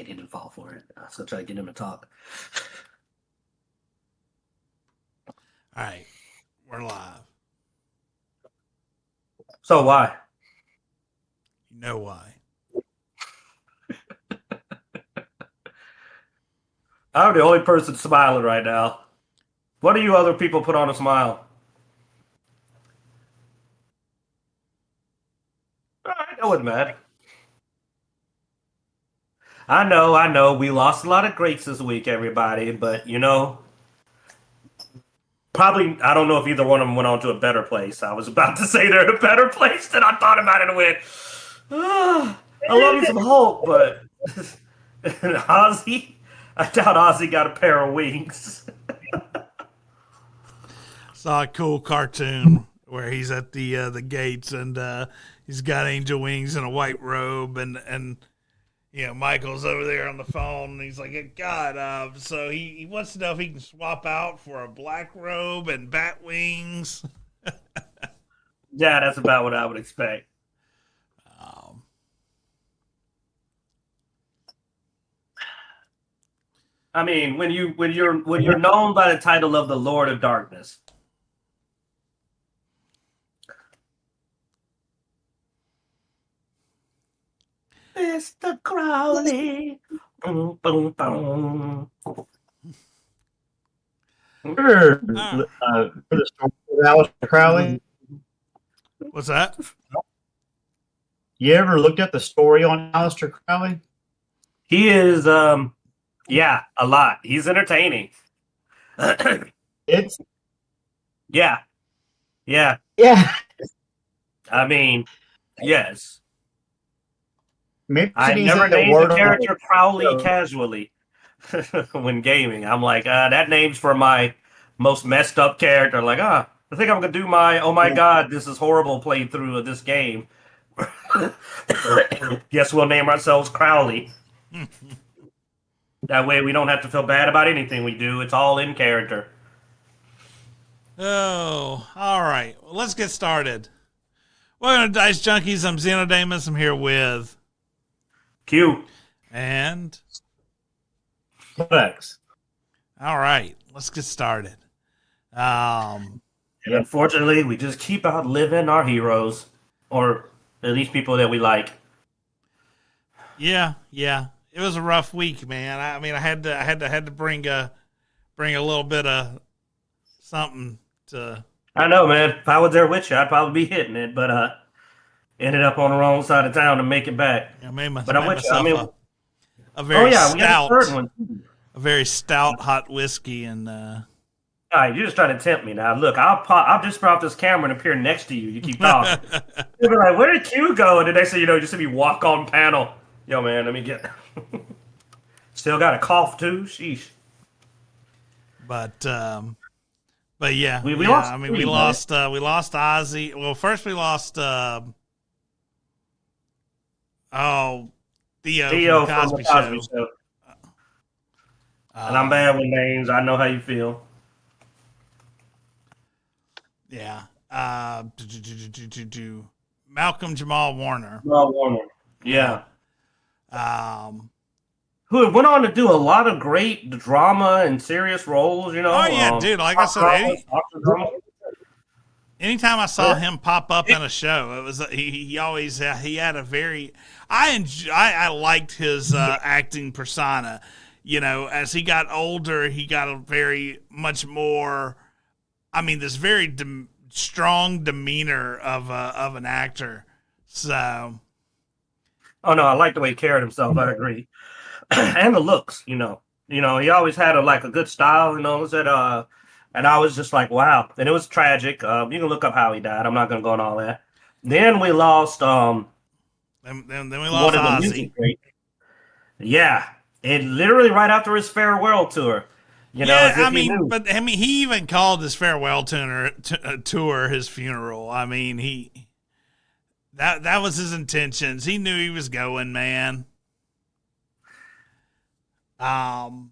he didn't fall for it. I was gonna try to get him to talk. All right, we're live. So why? You know why? I'm the only person smiling right now. What do you other people put on a smile? All right, I wasn't mad. I know. We lost a lot of greats this week, everybody, but probably I don't know if either one of them went on to a better place. I was about to say they're in a better place than I thought about it and went, I love you some Hulk, but Ozzy, I doubt Ozzy got a pair of wings. Saw a cool cartoon where he's at the gates and he's got angel wings and a white robe and Michael's over there on the phone and he's like, God, so he wants to know if he can swap out for a black robe and bat wings. Yeah, that's about what I would expect. I mean, when you're known by the title of the Lord of Darkness. Mr. Crowley. Boom, boom, boom. For the story of Aleister Crowley. What's that? You ever looked at the story on Aleister Crowley? He is, yeah, a lot. He's entertaining. It's yeah. I mean, yes. Maybe I he's never in the named word the character Crowley So- casually when gaming. I'm like, that name's for my most messed up character. Like, I think I'm gonna do my oh my god, this is horrible playthrough of this game. Guess we'll name ourselves Crowley. That way we don't have to feel bad about anything we do. It's all in character. Oh, all right. Well, let's get started. Welcome to Dice Junkies. I'm Xenodamus. I'm here with Q. and Bloodaxe. all right. Let's get started. And unfortunately, we just keep outliving our heroes, or at least people that we like. Yeah. It was a rough week, man. I mean, I had to bring a little bit of something to. I know, man. If I was there with you, I'd probably be hitting it, but ended up on the wrong side of town to make it back. I made But I'm with you. I myself mean, a very we had a stout, third one. a very stout hot whiskey, and All right, you're just trying to tempt me now. Look, I'll just put off this camera and appear next to you. You keep talking. You'll be like, where did Q go? And the next thing you know, just see me walk on panel. Yo, man, let me get. Still got a cough too. Sheesh. but yeah, We yeah, lost I mean, three, we man. lost Ozzy. Well, first we lost Theo from Theo the from Cosby the Cosby Show. Show. And I'm bad with names. I know how you feel. Yeah. Malcolm Jamal Warner. Well, Warner. Yeah. Who went on to do a lot of great drama and serious roles, you know. Oh yeah, dude. Like I said, drama. anytime I saw him pop up in a show, it was he always he had a very I liked his acting persona. You know, as he got older, he got a very much more. I mean, this very strong demeanor of an actor. So, Oh no, I like the way he carried himself. I agree, and the looks. He always had a good style. And I was just like, wow. And it was tragic. You can look up how he died. I'm not gonna go on all that. Then we lost. then we lost one of the Ozzy. music greats. Yeah, and literally right after his farewell tour. Yeah, as if he knew. he even called his farewell tour his funeral. I mean, that was his intentions. He knew he was going, man. And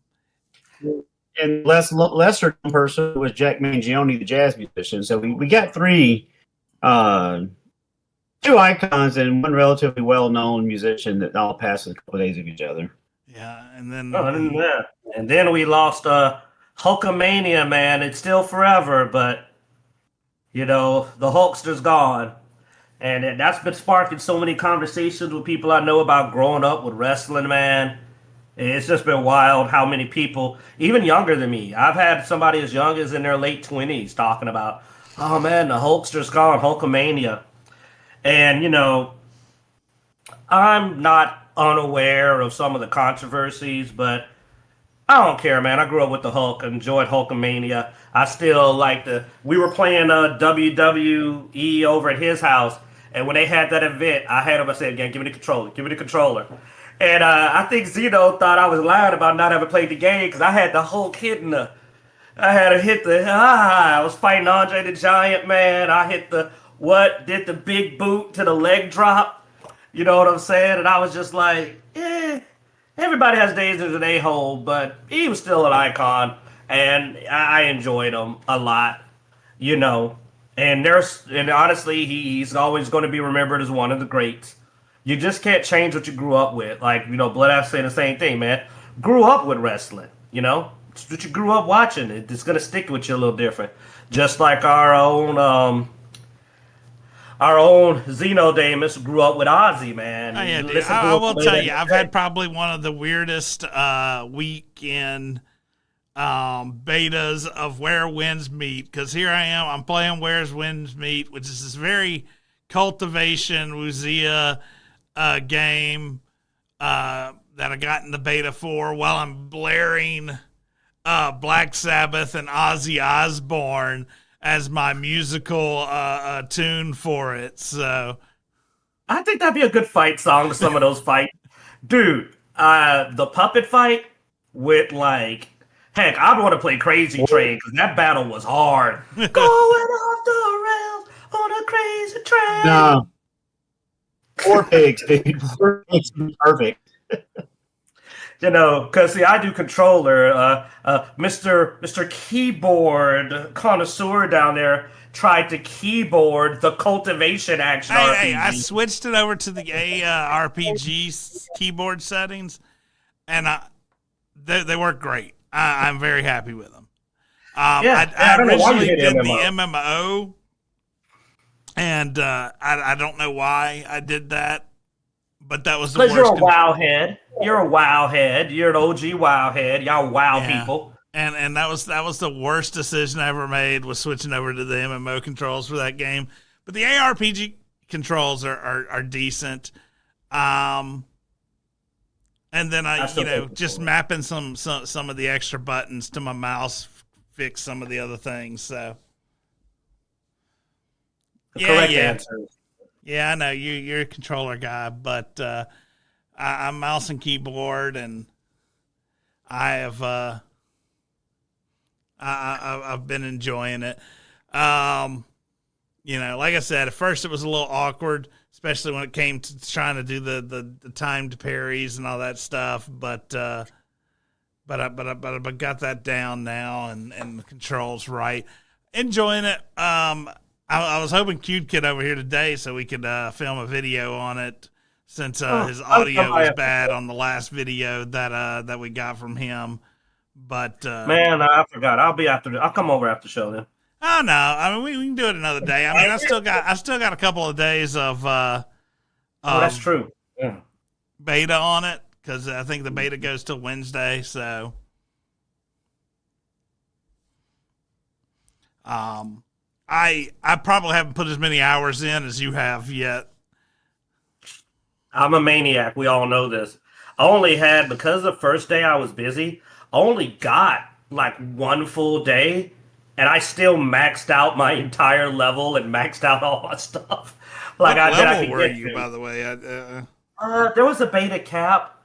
lesser person was Jack Mangione, the jazz musician. So we got two icons and one relatively well-known musician that all passed a couple of days of each other. Yeah, and then And then we lost Hulkamania, man. It's still forever, but the Hulkster's gone. And that's been sparking so many conversations with people I know about growing up with wrestling, man. It's just been wild how many people, even younger than me, I've had somebody as young as in their late 20s talking about, oh man, the Hulkster's gone, Hulkamania. And, I'm not unaware of some of the controversies, but I don't care, man. I grew up with the Hulk, enjoyed Hulkamania. I still like we were playing WWE over at his house, and when they had that event, I had him. I said, "Again, give me the controller. Give me the controller." And I think Zeno thought I was lying about not having played the game because I had the Hulk hitting the. I had to hit the. I was fighting Andre the Giant, man. I hit the did the big boot to the leg drop. You know what I'm saying? And I was just like, eh. Everybody has days as an a-hole, but he was still an icon, and I enjoyed him a lot, you know. And honestly, he's always going to be remembered as one of the greats. You just can't change what you grew up with. Like, Bloodaxe saying the same thing, man. Grew up with wrestling, It's what you grew up watching. It's going to stick with you a little different. Just like our own Xenodamus grew up with Ozzy, man. Oh, yeah, dude. I will tell you, I've had probably one of the weirdest weekend betas of Where Winds Meet, because here I am, I'm playing Where's Winds Meet, which is this very cultivation Wuzia game that I got in the beta for while I'm blaring Black Sabbath and Ozzy Osbourne as my musical tune for it. So I think that'd be a good fight song to some of those fights. Dude, the puppet fight with heck, I'd want to play Crazy Train because that battle was hard. Going off the rails on a crazy train. No. Four pigs, dude. Four pigs would be perfect. Because see, I do controller. Mr. Keyboard connoisseur down there tried to keyboard the cultivation action RPG. Hey, I switched it over to the RPG keyboard settings, and they work great. I'm very happy with them. I originally did the MMO, and I don't know why I did that, but that was the worst. Because you're a WoW head. You're a WoW head. You're an OG WoW head. Y'all WoW people. And that was the worst decision I ever made, was switching over to the MMO controls for that game. But the ARPG controls are decent. And then I just mapping some of the extra buttons to my mouse fix some of the other things. So Correct answer. Yeah, I know you're a controller guy, but I'm mouse and keyboard, and I have I've been enjoying it. Like I said, at first it was a little awkward, especially when it came to trying to do the timed parries and all that stuff. But I got that down now, and the controls right. Enjoying it. I was hoping Q Kid over here today so we could film a video on it, since his audio was bad on the last video that we got from him. But man, I forgot. I'll come over after the show then. Oh no, I mean we can do it another day. I mean I still got a couple of days of that's true. Yeah. Beta on it, because I think the beta goes till Wednesday. So I probably haven't put as many hours in as you have yet. I'm a maniac. We all know this. I only had, because the first day I was busy, I only got one full day, and I still maxed out my entire level and maxed out all my stuff. What level were you, by the way? There was a beta cap.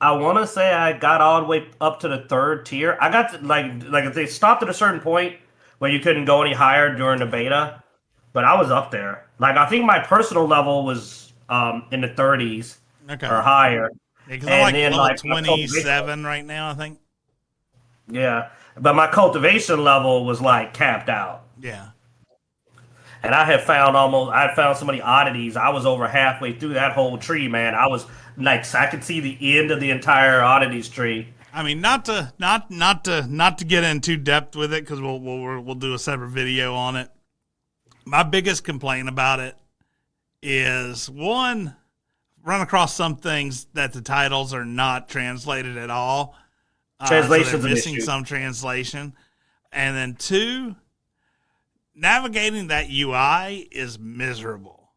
I want to say I got all the way up to the 3rd tier. I got to, if they stopped at a certain point where you couldn't go any higher during the beta, but I was up there. I think my personal level was in the 30s or higher. Because I'm level 27 right now, I think. Yeah, but my cultivation level was capped out. Yeah. and I found so many oddities. I was over halfway through that whole tree, man. I was like, I could see the end of the entire oddities tree. I mean, not to get in too depth with it because we'll do a separate video on it. My biggest complaint about it is one, run across some things that the titles are not translated at all. Translation's so they're an missing issue. some translation, and then two, navigating that UI is miserable.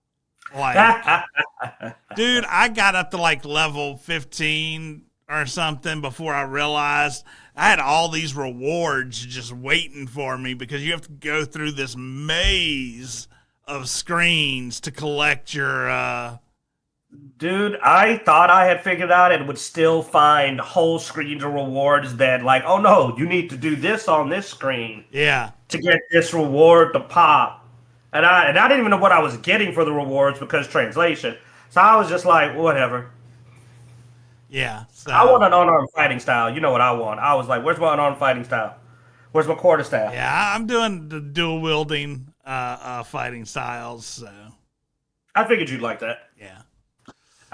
Like, dude, I got up to like level 15 or something before I realized I had all these rewards just waiting for me because you have to go through this maze of screens to collect your Dude, I thought I had figured out and would still find whole screens of rewards that, like, oh no, you need to do this on this screen yeah. to get this reward to pop. And I didn't even know what I was getting for the rewards because translation. So I was just like, whatever. Yeah. So, I want an unarmed fighting style. You know what I want. I was like, where's my unarmed fighting style? Where's my quarterstaff? yeah, I'm doing the dual wielding fighting styles. So I figured you'd like that. yeah.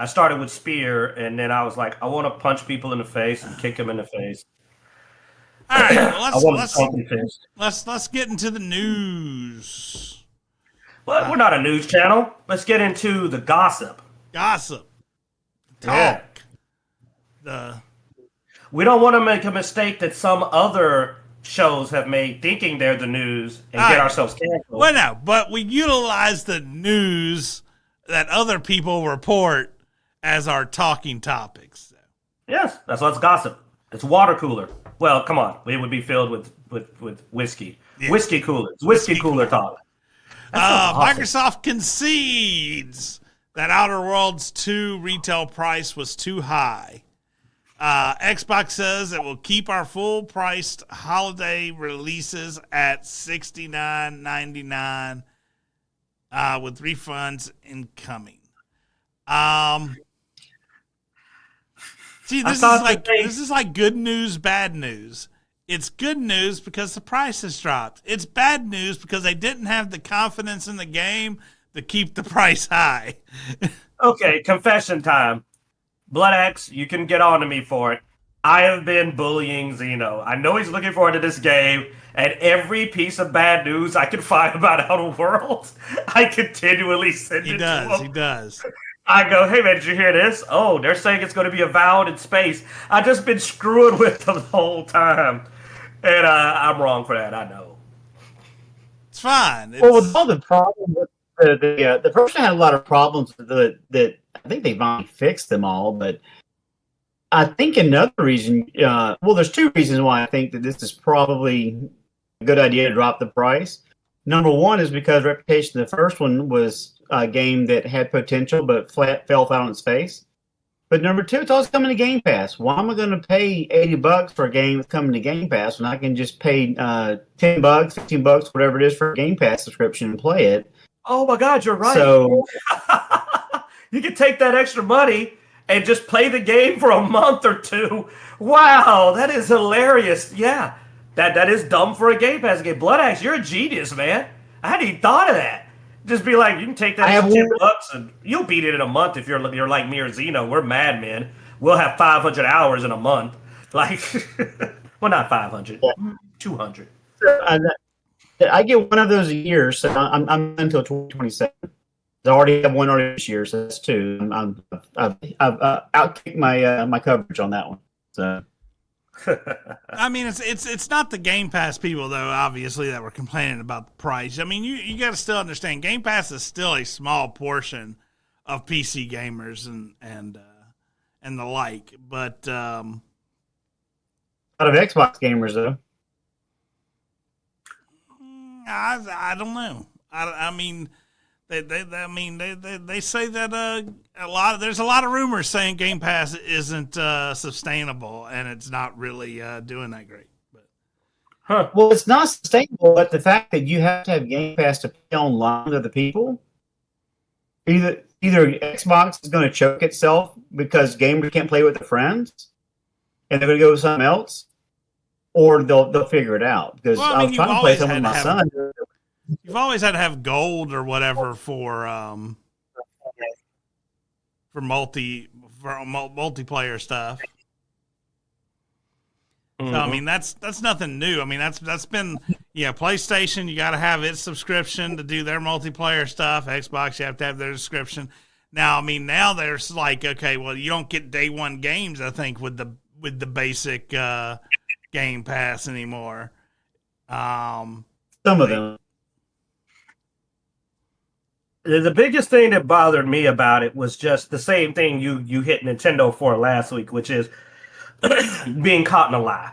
I started with spear, and then I was like, I want to punch people in the face and kick them in the face. All right, well, let's get into the news. Well, we're not a news channel. Let's get into the gossip. Gossip. Talk. Yeah. We don't want to make a mistake that some other shows have made thinking they're the news and get ourselves canceled. Well, no, but we utilize the news that other people report as our talking topics. Yes, that's what's gossip. It's water cooler. Well, come on. It would be filled with whiskey. Yeah. Whiskey cooler. It's whiskey cooler talk. Awesome. Microsoft concedes that Outer Worlds 2 retail price was too high. Xbox says it will keep our full-priced holiday releases at $69.99 with refunds incoming. See, this is like good news, bad news. It's good news because the price has dropped. It's bad news because they didn't have the confidence in the game to keep the price high. Okay, confession time. Bloodaxe, you can get on to me for it. I have been bullying Xeno. I know he's looking forward to this game, and every piece of bad news I can find about Outer Worlds, I continually send it to him. He does. I go, hey man, did you hear this? Oh, they're saying it's going to be avowed in space. I've just been screwing with them the whole time. And I'm wrong for that, I know. It's fine. Well, with all the problems with the person had a lot of problems that I think they finally fixed them all, but I think another reason, well, there's two reasons why I think that this is probably a good idea to drop the price. Number one is because Reputation, the first one, was a game that had potential but fell flat on its face. But number two, it's also coming to Game Pass. Why am I going to pay $80 for a game that's coming to Game Pass when I can just pay $10, $15, whatever it is for a Game Pass subscription and play it? Oh my God, you're right. So you can take that extra money and just play the game for a month or two. Wow, that is hilarious. Yeah, that is dumb for a Game Pass game. Bloodaxe, you're a genius, man. I hadn't even thought of that. Just be like, you can take that extra $10 and you'll beat it in a month if you're like me or Xeno. We're madmen. We'll have 500 hours in a month. Like, well, not 500, 200. I get one of those a year, so I'm until 2027. I already have one already this year, so that's two. I've outkicked my coverage on that one. So. I mean, it's not the Game Pass people though, obviously, that were complaining about the price. I mean, you got to still understand, Game Pass is still a small portion of PC gamers and the like. But a lot of Xbox gamers though. I don't know. I mean, they say that there's a lot of rumors saying Game Pass isn't sustainable and it's not really doing that great. But well, it's not sustainable, but the fact that you have to have Game Pass to play online with other people, either Xbox is going to choke itself because gamers can't play with their friends, and they're going to go with something else, or they'll figure it out. Because I was trying to play something with my son. you've always had to have gold or whatever for multiplayer stuff. So I mean that's nothing new. I mean that's been PlayStation, you got to have its subscription to do their multiplayer stuff. Xbox, you have to have their subscription. Now I mean now there's like, okay, well you don't get day one games I think with the basic Game Pass anymore. Some of them. The biggest thing that bothered me about it was just the same thing you hit Nintendo for last week, which is being caught in a lie.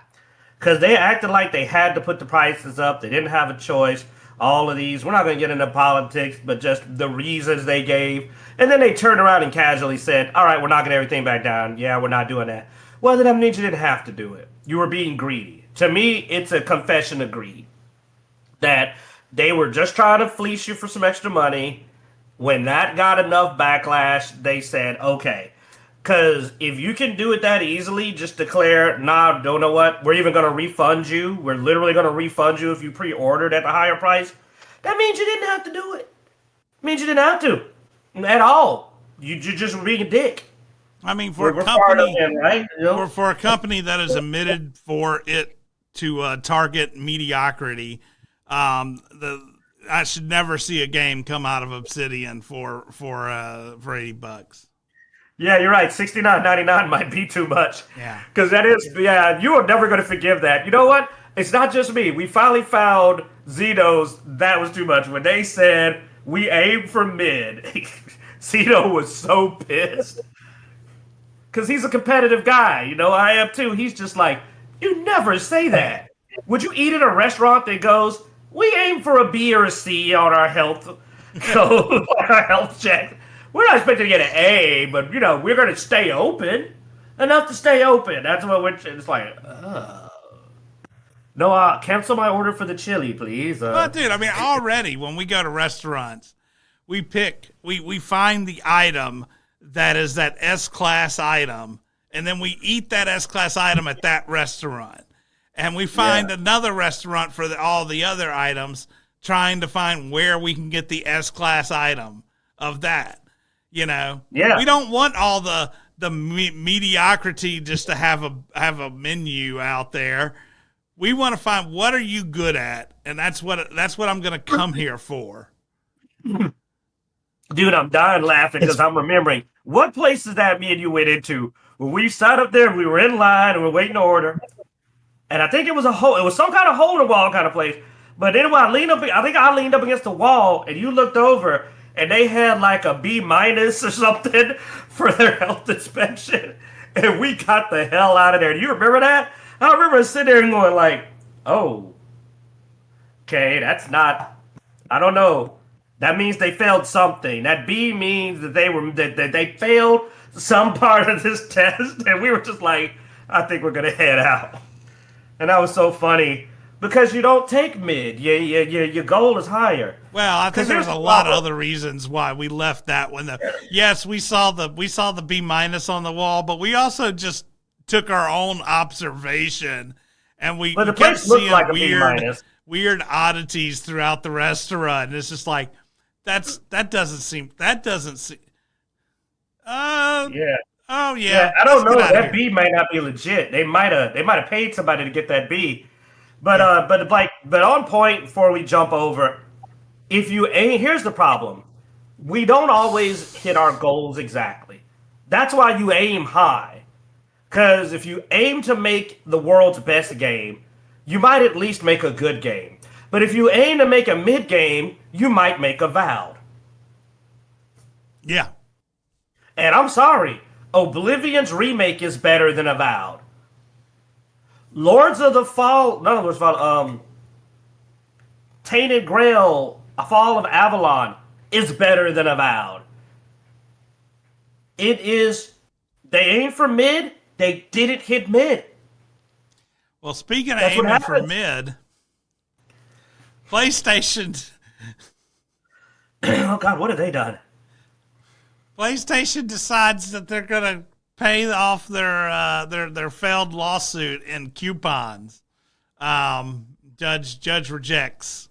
Because they acted like they had to put the prices up. They didn't have a choice. All of these, we're not going to get into politics, but just the reasons they gave. And then they turned around and casually said, all right, we're knocking everything back down. Yeah, we're not doing that. Well, then that means you didn't have to do it. You were being greedy. To me, it's a confession of greed. That they were just trying to fleece you for some extra money. When that got enough backlash, they said, okay. Because if you can do it that easily, just declare, nah, don't know what, we're even going to refund you. We're literally going to refund you if you pre-ordered at the higher price. That means you didn't have to do it. It means you didn't have to. At all. You're just being a dick. I mean, for a company that is admitted for it to target mediocrity, I should never see a game come out of Obsidian for $80. Yeah, you're right. $69.99 might be too much. Yeah. Because that is, you are never going to forgive that. You know what? It's not just me. We finally found Zeno's. That was too much. When they said we aim for mid, Zeno was so pissed. Because he's a competitive guy. I am too. He's just like, you never say that. Would you eat at a restaurant that goes, we aim for a B or a C on our health our health check. We're not expecting to get an A, but we're going to stay open enough to stay open. That's what it's like. No, cancel my order for the chili, please. But dude, I mean, already when we go to restaurants, we find the item that is that S-class item, and then we eat that S-class item at that restaurant. And we find another restaurant for all the other items, trying to find where we can get the S-class item of that. Yeah. We don't want all the mediocrity just to have a menu out there. We want to find what are you good at, and that's what I'm going to come here for. Dude, I'm dying laughing because I'm remembering what place is that me and you went into when we sat up there, we were in line and we're waiting to order. And I think it was some kind of hole in the wall kind of place. But anyway, I think I leaned up against the wall and you looked over and they had like a B- or something for their health inspection. And we got the hell out of there. Do you remember that? I remember sitting there and going like, oh, okay, that's not, I don't know. That means they failed something. That B means that they failed some part of this test. And we were just like, I think we're going to head out. And that was so funny because you don't take mid. Your goal is higher. Well, I think there's a lot of other reasons why we left that one. Yes, we saw the B- on the wall, but we also just took our own observation and we kept seeing like weird oddities throughout the restaurant. And it's just like that doesn't seem. Yeah. Oh yeah. I don't know. That B might not be legit. They might have paid somebody to get that B. But on point before we jump over, if you aim, here's the problem. We don't always hit our goals exactly. That's why you aim high. Because if you aim to make the world's best game, you might at least make a good game. But if you aim to make a mid game, you might make Avowed. Yeah. And I'm sorry. Oblivion's remake is better than Avowed. Lords of the Fall, none of those Fall, Tainted Grail, A Fall of Avalon is better than Avowed. It is, they aimed for mid, they didn't hit mid. Well, speaking of aiming for mid, PlayStation. Oh God, what have they done? PlayStation decides that they're going to pay off their failed lawsuit in coupons. Judge rejects.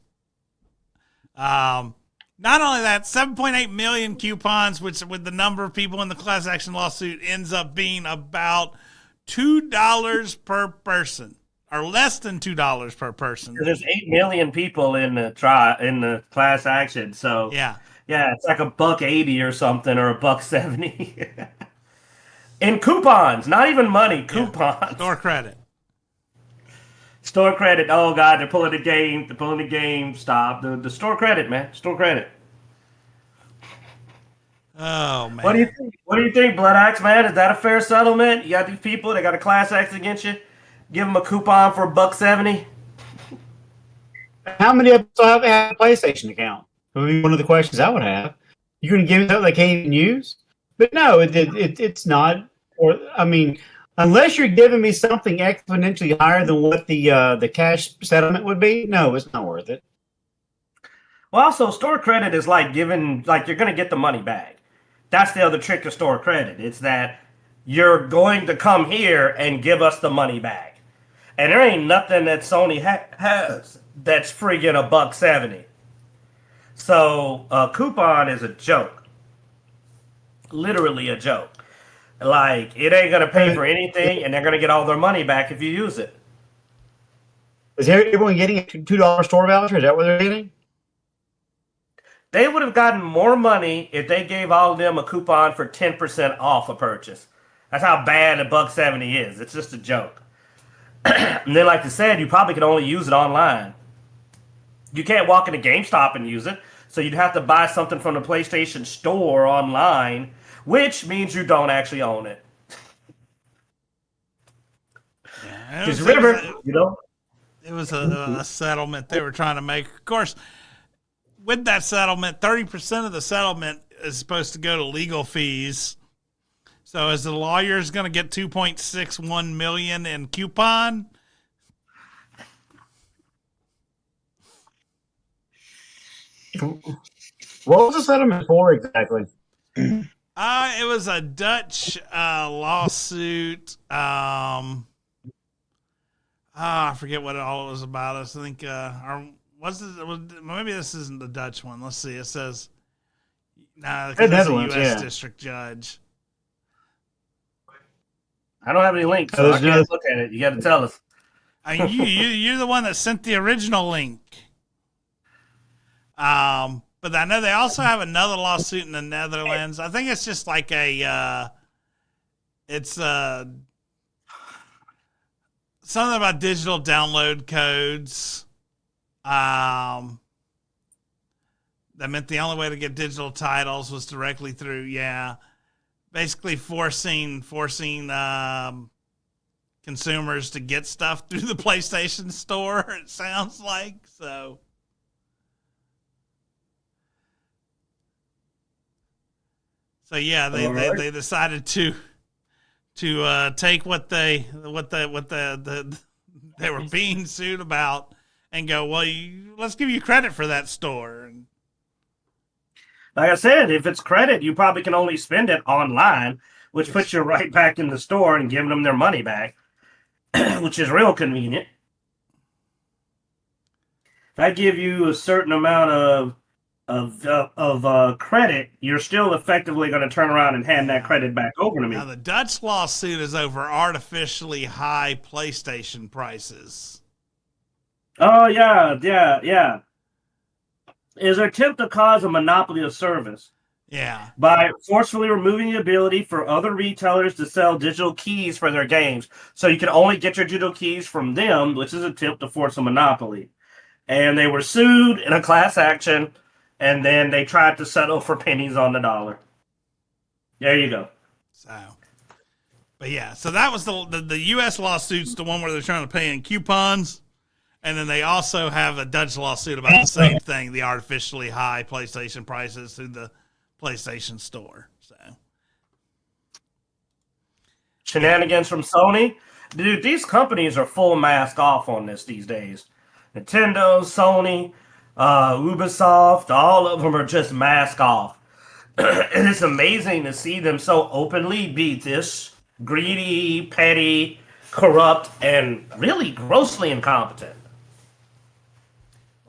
Not only that, 7.8 million coupons, which with the number of people in the class action lawsuit ends up being about $2 per person, or less than $2 per person. There's 8 million people in the class action, so Yeah. it's like $1.80 or something, or $1.70 in coupons. Not even money, coupons. Store credit. Store credit. Oh God, they're pulling the game. They're pulling the game. Stop the store credit, man. Store credit. Oh man. What do you think? What do you think, Bloodaxe, man? Is that a fair settlement? You got these people. They got a class action against you. Give them a coupon for $1.70. How many of us have a PlayStation account? Would be one of the questions I would have. You're going to give me something they can't even use? But no, it's not. Or I mean, unless you're giving me something exponentially higher than what the cash settlement would be, no, it's not worth it. Well, also, store credit is like you're going to get the money back. That's the other trick to store credit. It's that you're going to come here and give us the money back. And there ain't nothing that Sony has that's friggin' $1.70. So a coupon is a joke. Literally a joke. Like, it ain't going to pay for anything, and they're going to get all their money back if you use it. Is everyone getting a $2 store voucher? Is that what they're getting? They would have gotten more money if they gave all of them a coupon for 10% off a purchase. That's how bad $1.70 is. It's just a joke. And then, like I said, you probably can only use it online. You can't walk into GameStop and use it, so you'd have to buy something from the PlayStation Store online, which means you don't actually own it. Because remember, it was a settlement they were trying to make. Of course, with that settlement, 30% of the settlement is supposed to go to legal fees. So is the lawyers going to get $2.61 million in coupon? What was the settlement for exactly? It was a Dutch lawsuit. I forget what all it was about. I think, maybe this isn't the Dutch one. Let's see. It says, because it's a U.S. district judge. I don't have any links, so I can't look at it. You got to tell us. You're the one that sent the original link. But I know they also have another lawsuit in the Netherlands. I think it's just like it's something about digital download codes. That meant the only way to get digital titles was directly through, basically forcing consumers to get stuff through the PlayStation Store. It sounds like so. So they decided to take what they were being sued about and go, well, let's give you credit for that store. And like I said, if it's credit, you probably can only spend it online, which puts you right back in the store and giving them their money back, which is real convenient. If I give you a certain amount of credit, you're still effectively going to turn around and hand that credit back over to me. Now, the Dutch lawsuit is over artificially high PlayStation prices. Oh, yeah. Is an attempt to cause a monopoly of service. Yeah. By forcefully removing the ability for other retailers to sell digital keys for their games. So you can only get your digital keys from them, which is an attempt to force a monopoly. And they were sued in a class action, and then they tried to settle for pennies on the dollar. There you go. So that was the U.S. lawsuit's the one where they're trying to pay in coupons. And then they also have a Dutch lawsuit about the same thing, the artificially high PlayStation prices through the PlayStation Store. So shenanigans from Sony. Dude, these companies are full mask off on this these days. Nintendo, Sony, Ubisoft, all of them are just mask off. And it's amazing to see them so openly be this greedy, petty, corrupt, and really grossly incompetent.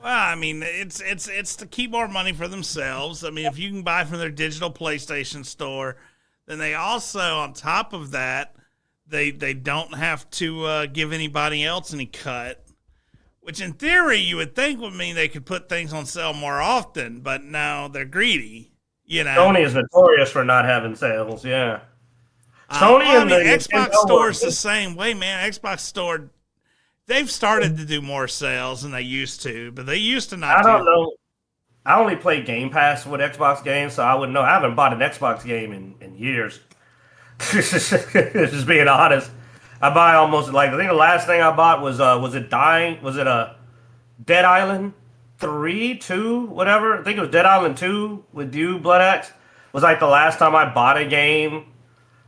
Well, I mean, it's to keep more money for themselves. I mean, if you can buy from their digital PlayStation store, then they also, on top of that, they don't have to give anybody else any cut. Which, in theory, you would think would mean they could put things on sale more often, but no, they're greedy. You know, Sony is notorious for not having sales. Yeah, well, Sony I and mean, the Xbox Nintendo Store's the same way, man. Xbox Store, they've started to do more sales than they used to, but they used to not. I don't know. I only play Game Pass with Xbox games, so I wouldn't know. I haven't bought an Xbox game in years. Just being honest, I buy almost like I think the last thing I bought was it Dying? Was it a Dead Island 3, 2, whatever? I think it was Dead Island 2 with you, Bloodaxe. Was like the last time I bought a game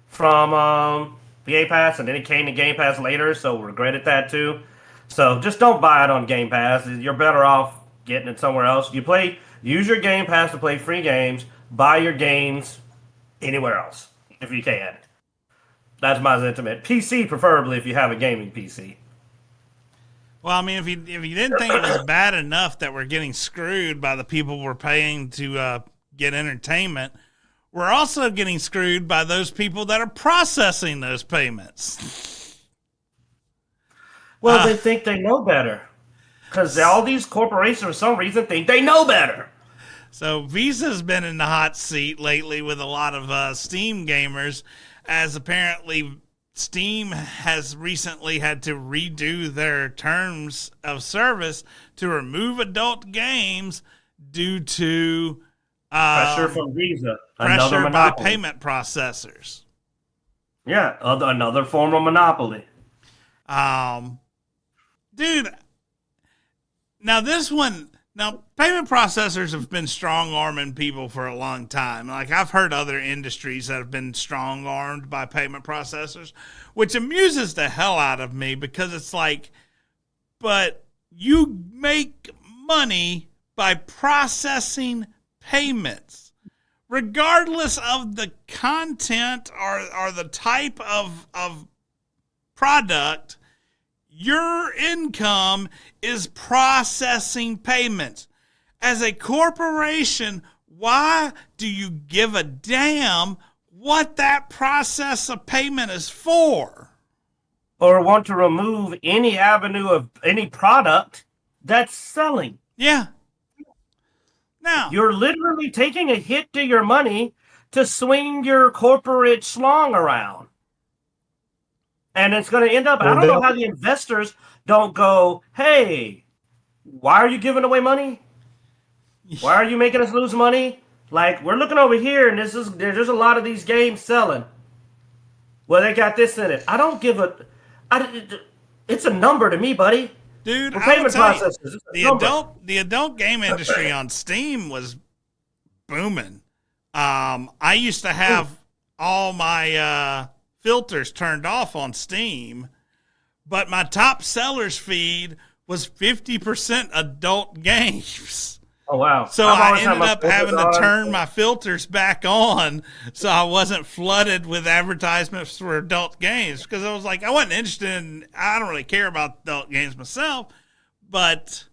from Game Pass, and then it came to Game Pass later, so regretted that too. So just don't buy it on Game Pass. You're better off getting it somewhere else. Use your Game Pass to play free games. Buy your games anywhere else if you can. That's my sentiment. PC preferably if you have a gaming PC. Well, I mean, if you didn't think it was bad enough that we're getting screwed by the people we're paying to get entertainment, we're also getting screwed by those people that are processing those payments. Well, they think they know better. Because all these corporations, for some reason, think they know better. So Visa's been in the hot seat lately with a lot of Steam gamers, as apparently Steam has recently had to redo their terms of service to remove adult games due to Pressure from Visa. pressure by payment processors. Yeah, another form of monopoly. Dude, now payment processors have been strong arming people for a long time. Like, I've heard other industries that have been strong armed by payment processors, which amuses the hell out of me because it's like, but you make money by processing payments, regardless of the content or the type of product. Your income is processing payments. As a corporation, why do you give a damn what that process of payment is for? Or want to remove any avenue of any product that's selling. Yeah. Now, you're literally taking a hit to your money to swing your corporate schlong around. And it's going to end up, I don't know how the investors don't go, hey, why are you giving away money? Why are you making us lose money? Like, we're looking over here, and there's a lot of these games selling. Well, they got this in it. I don't give it's a number to me, buddy. Dude, payment processors. The adult game industry on Steam was booming. I used to have all my filters turned off on Steam, but my top sellers feed was 50% adult games. Oh, wow. So I ended up having to turn my filters back on so I wasn't flooded with advertisements for adult games, because I was like, I wasn't interested in, I don't really care about adult games myself, but,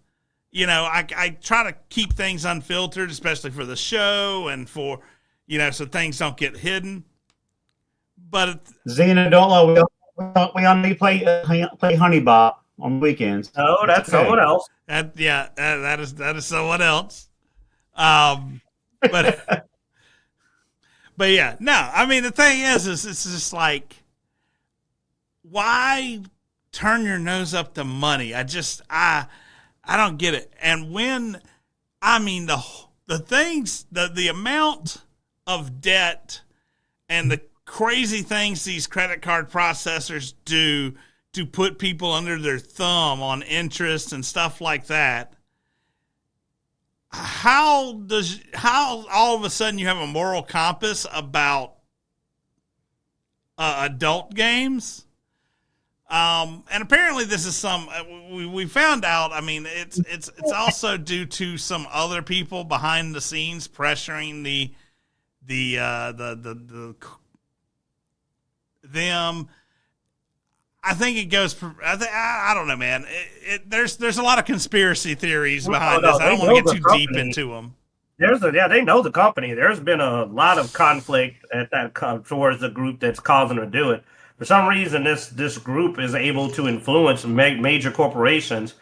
you know, I try to keep things unfiltered, especially for the show and for, you know, so things don't get hidden. But Xena, don't lie. We only play Honeybot on weekends. Oh, that's someone else. That is someone else. But but yeah, no. I mean, the thing is it's just like, why turn your nose up to money? I don't get it. And when, I mean, the things, the amount of debt and the crazy things these credit card processors do to put people under their thumb on interest and stuff like that. How all of a sudden you have a moral compass about adult games? And apparently this is we found out. I mean, it's also due to some other people behind the scenes pressuring them. I think it goes. I don't know, man. There's a lot of conspiracy theories behind this. I don't want to get too deep into them. They know the company. There's been a lot of conflict at that towards the group that's causing them to do it. For some reason, this group is able to influence major corporations.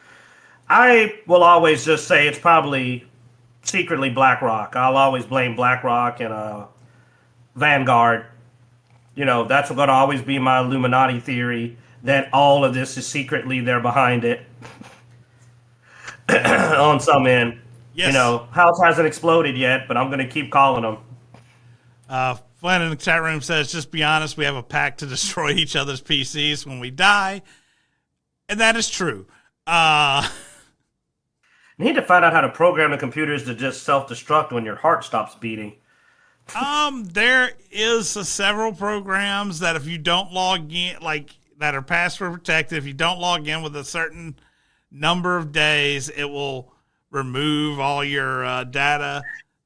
I will always just say it's probably secretly BlackRock. I'll always blame BlackRock and Vanguard. That's going to always be my Illuminati theory, that all of this is secretly they're behind it on some end. Yes. House hasn't exploded yet, but I'm going to keep calling them. Flynn in the chat room says, just be honest, we have a pact to destroy each other's PCs when we die. And that is true. You need to find out how to program the computers to just self-destruct when your heart stops beating. There is several programs that if you don't log in, that are password protected, if you don't log in with a certain number of days, it will remove all your data.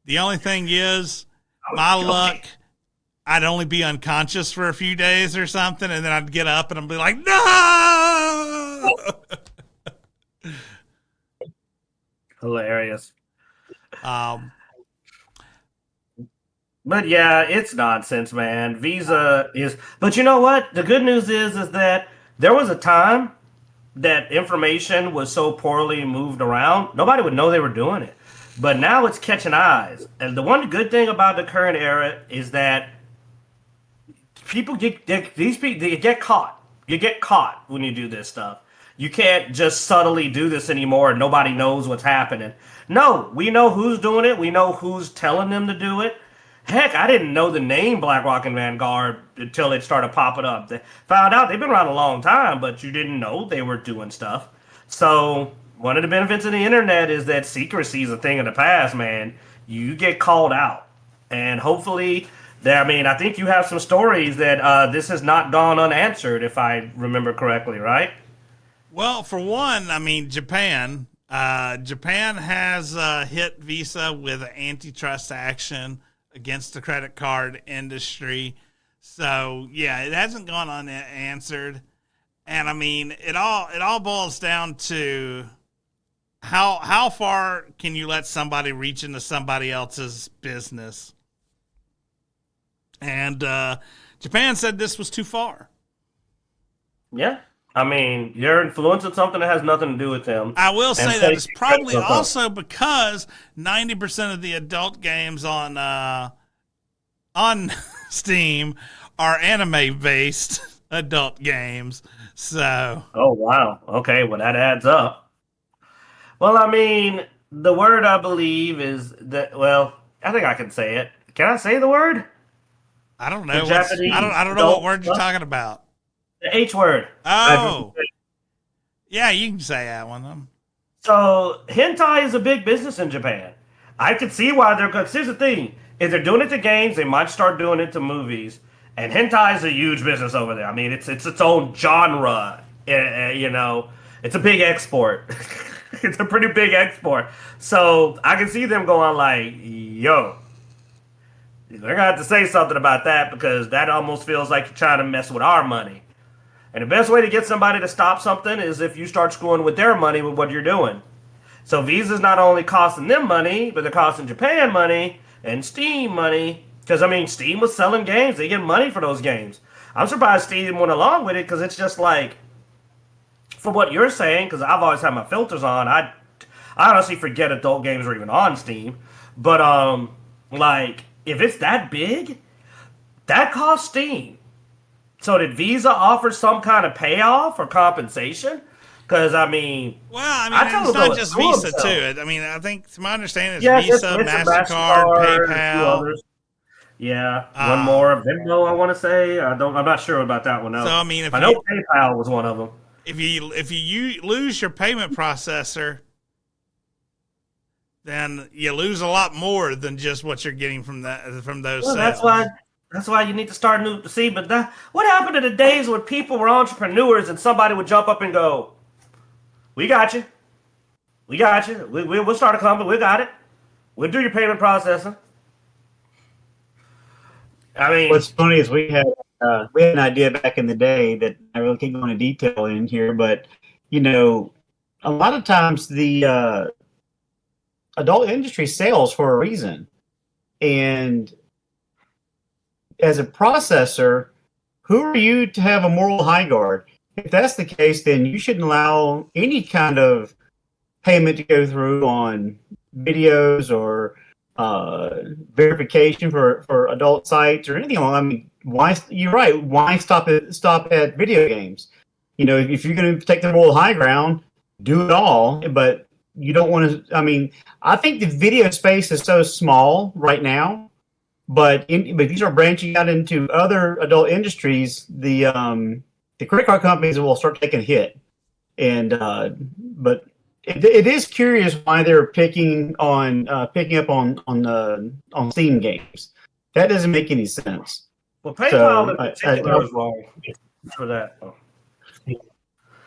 The only thing is, my luck, I'd only be unconscious for a few days or something, and then I'd get up and I'd be like, no! Hilarious. But yeah, it's nonsense, man. Visa is, but you know what? The good news is that there was a time that information was so poorly moved around, nobody would know they were doing it. But now it's catching eyes. And the one good thing about the current era is that people get caught. You get caught when you do this stuff. You can't just subtly do this anymore and nobody knows what's happening. No, we know who's doing it. We know who's telling them to do it. Heck, I didn't know the name BlackRock and Vanguard until it started popping up. They found out they've been around a long time, but you didn't know they were doing stuff. So one of the benefits of the internet is that secrecy is a thing of the past, man. You get called out. And hopefully, I think you have some stories that this has not gone unanswered, if I remember correctly, right? Well, for one, Japan. Japan has hit Visa with an antitrust action against the credit card industry. So yeah, it hasn't gone unanswered. And it all boils down to how far can you let somebody reach into somebody else's business? And Japan said this was too far. Yeah. You're influencing something that has nothing to do with them. I will say that it's probably also because 90% of the adult games on Steam are anime-based adult games. So. Oh, wow. Okay, well, that adds up. Well, the word I believe is that, I think I can say it. Can I say the word? I don't know. I don't know what word you're talking about. The H word. Oh. Yeah, you can say that one. So, hentai is a big business in Japan. I could see why they're good. Here's the thing. If they're doing it to games, they might start doing it to movies. And hentai is a huge business over there. It's its own genre. It's a big export. It's a pretty big export. So, I can see them going like, yo, they're going to have to say something about that because that almost feels like you're trying to mess with our money. And the best way to get somebody to stop something is if you start screwing with their money with what you're doing. So Visa's not only costing them money, but they're costing Japan money and Steam money. Because, Steam was selling games. They get money for those games. I'm surprised Steam went along with it because it's just like, for what you're saying, because I've always had my filters on, I honestly forget adult games are even on Steam. But, if it's that big, that costs Steam. So did Visa offer some kind of payoff or compensation? Because it's not just Visa too. I think to my understanding, it's Visa, it's MasterCard, PayPal. Yeah, one more Venmo. I want to say I'm not sure about that one. So I know PayPal was one of them. If you lose your payment processor, then you lose a lot more than just what you're getting from those sales. That's why you need to start new. See, but what happened to the days when people were entrepreneurs and somebody would jump up and go, "We got you, we'll start a company, we got it, we'll do your payment processing." What's funny is we had we had an idea back in the day that I really can't go into detail in here, but you know, a lot of times the adult industry sells for a reason, and as a processor, who are you to have a moral high guard? If that's the case, then you shouldn't allow any kind of payment to go through on videos or verification for adult sites or anything. I mean, why? You're right. Why stop at video games? You know, if you're going to take the moral high ground, do it all. But you don't want to. I mean, I think the video space is so small right now. But if you start branching out into other adult industries, the credit card companies will start taking a hit. And but it is curious why they're picking up on Steam games. That doesn't make any sense. Well, PayPal in particular is wrong for that.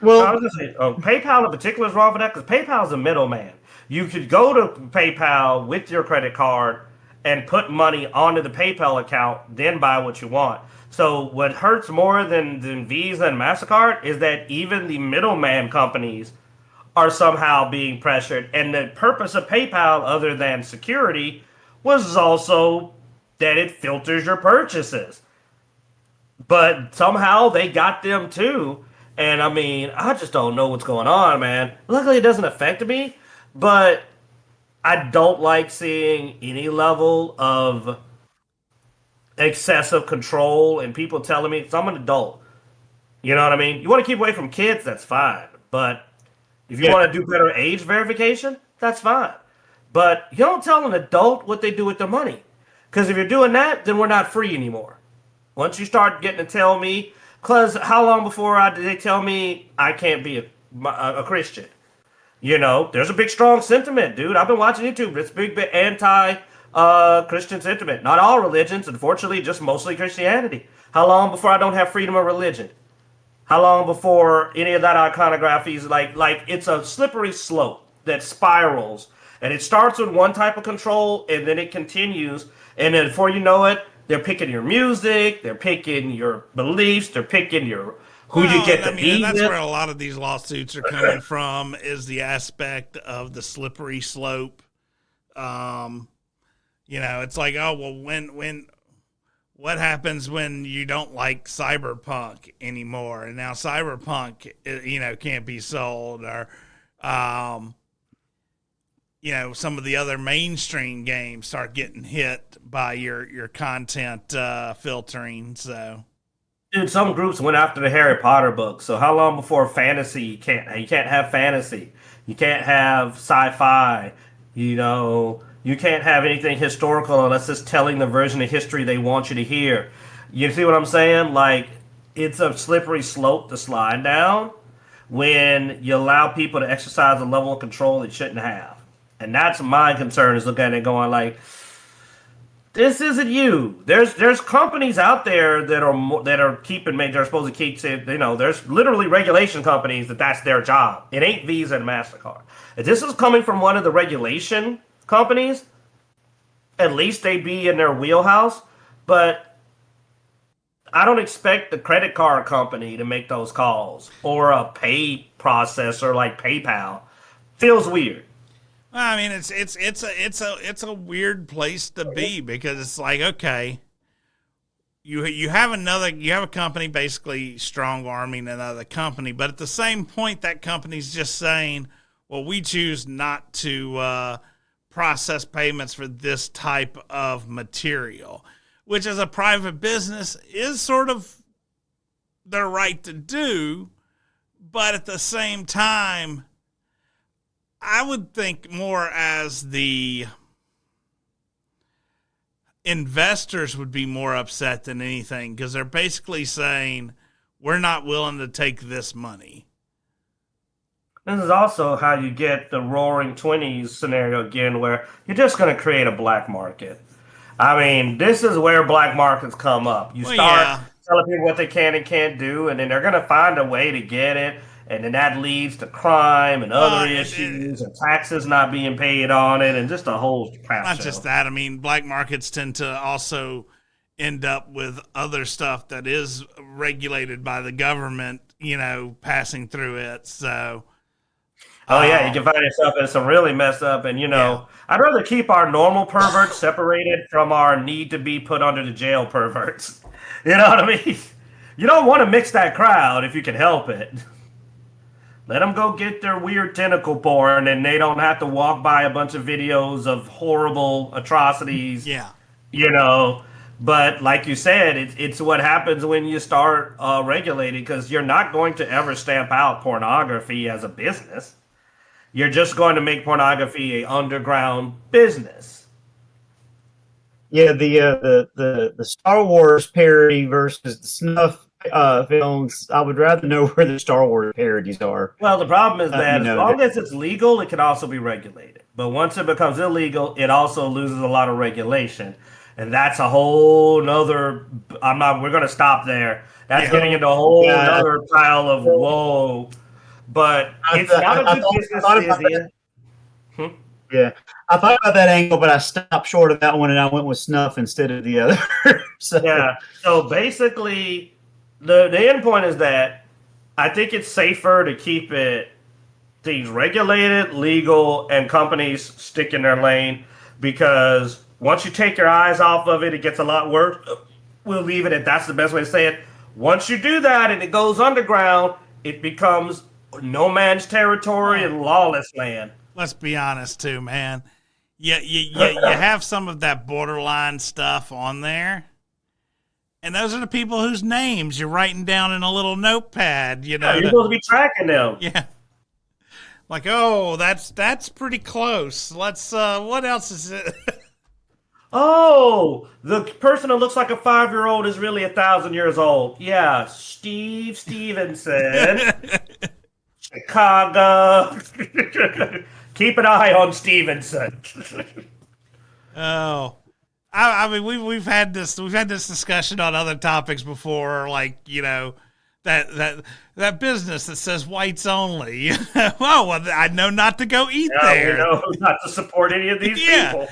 Well, I was just saying, PayPal in particular is wrong for that because PayPal is a middleman. You could go to PayPal with your credit card and put money onto the PayPal account, then buy what you want. So what hurts more than Visa and MasterCard is that even the middleman companies are somehow being pressured. And the purpose of PayPal, other than security, was also that it filters your purchases. But somehow they got them too. And I mean, I just don't know what's going on, man. Luckily, it doesn't affect me, but I don't like seeing any level of excessive control and people telling me, 'cause I'm an adult. You know what I mean? You want to keep away from kids, that's fine. But if you want to do better age verification, that's fine. But you don't tell an adult what they do with their money. Because if you're doing that, then we're not free anymore. Once you start getting to tell me, because how long before they tell me I can't be a Christian? You know, there's a big strong sentiment, dude. I've been watching YouTube. It's big anti Christian sentiment. Not all religions, unfortunately, just mostly Christianity. How long before I don't have freedom of religion? How long before any of that iconography is like it's a slippery slope that spirals, and it starts with one type of control and then it continues, and then before you know it, they're picking your music, they're picking your beliefs, they're picking your who you get to be and that's with. where a lot of these lawsuits are coming from, is the aspect of the slippery slope. You know, it's like, oh well, what happens when you don't like cyberpunk anymore, and now cyberpunk, you know, can't be sold, or you know, some of the other mainstream games start getting hit by your content filtering. So, dude, some groups went after the Harry Potter books. So how long before fantasy you can't have fantasy, you can't have sci-fi, you know, you can't have anything historical unless it's telling the version of history they want you to hear. You see what I'm saying? Like, it's a slippery slope to slide down when you allow people to exercise a level of control they shouldn't have. And that's my concern, is looking at it going like, this isn't you. There's companies out there that are keeping, they're supposed to keep, you know, there's literally regulation companies that's their job. It ain't Visa and MasterCard. If this is coming from one of the regulation companies, at least they be in their wheelhouse. But I don't expect the credit card company to make those calls, or a pay processor like PayPal. Feels weird. I mean, it's a weird place to be, because it's like, okay, you have a company basically strong arming another company, but at the same point, that company's just saying, well, we choose not to process payments for this type of material, which as a private business is sort of their right to do, but at the same time, I would think more as the investors would be more upset than anything, because they're basically saying, we're not willing to take this money. This is also how you get the roaring 20s scenario again, where you're just going to create a black market. I mean, this is where black markets come up. You start telling people what they can and can't do, and then they're going to find a way to get it. And then that leads to crime and other issues, and taxes not being paid on it, and just a whole crap Not show. just that. I mean, black markets tend to also end up with other stuff that is regulated by the government, passing through it. So, Oh yeah, you can find yourself in some really messed up, and yeah. I'd rather keep our normal perverts separated from our need to be put under the jail perverts. You know what I mean? You don't want to mix that crowd if you can help it. Let them go get their weird tentacle porn, and they don't have to walk by a bunch of videos of horrible atrocities. Yeah. You know, but like you said, it's what happens when you start regulating, because you're not going to ever stamp out pornography as a business. You're just going to make pornography a underground business. Yeah, the Star Wars parody versus the snuff films. I would rather know where the Star Wars parodies are. Well, the problem is that as long that- as it's legal, it can also be regulated. But once it becomes illegal, it also loses a lot of regulation. And that's a whole nother. We're going to stop there. That's getting into a whole nother pile of whoa. But it's not a good business. Yeah, I thought about that angle, but I stopped short of that one, and I went with snuff instead of the other. Yeah. So basically, the end point is that I think it's safer to keep things regulated, legal, and companies stick in their lane, because once you take your eyes off of it, it gets a lot worse. We'll leave it at that's the best way to say it. Once you do that and it goes underground, it becomes no man's territory and lawless land. Let's be honest too, man. You have some of that borderline stuff on there. And those are the people whose names you're writing down in a little notepad, You're supposed to be tracking them. Yeah. Like, oh, that's pretty close. Let's what else is it? Oh, the person that looks like a 5-year-old is really 1,000 years old. Yeah, Steve Stevenson, Chicago. Keep an eye on Stevenson. Oh, I mean, we've had this discussion on other topics before, like that business that says whites only. Well, I know not to go eat there. We know not to support any of these people.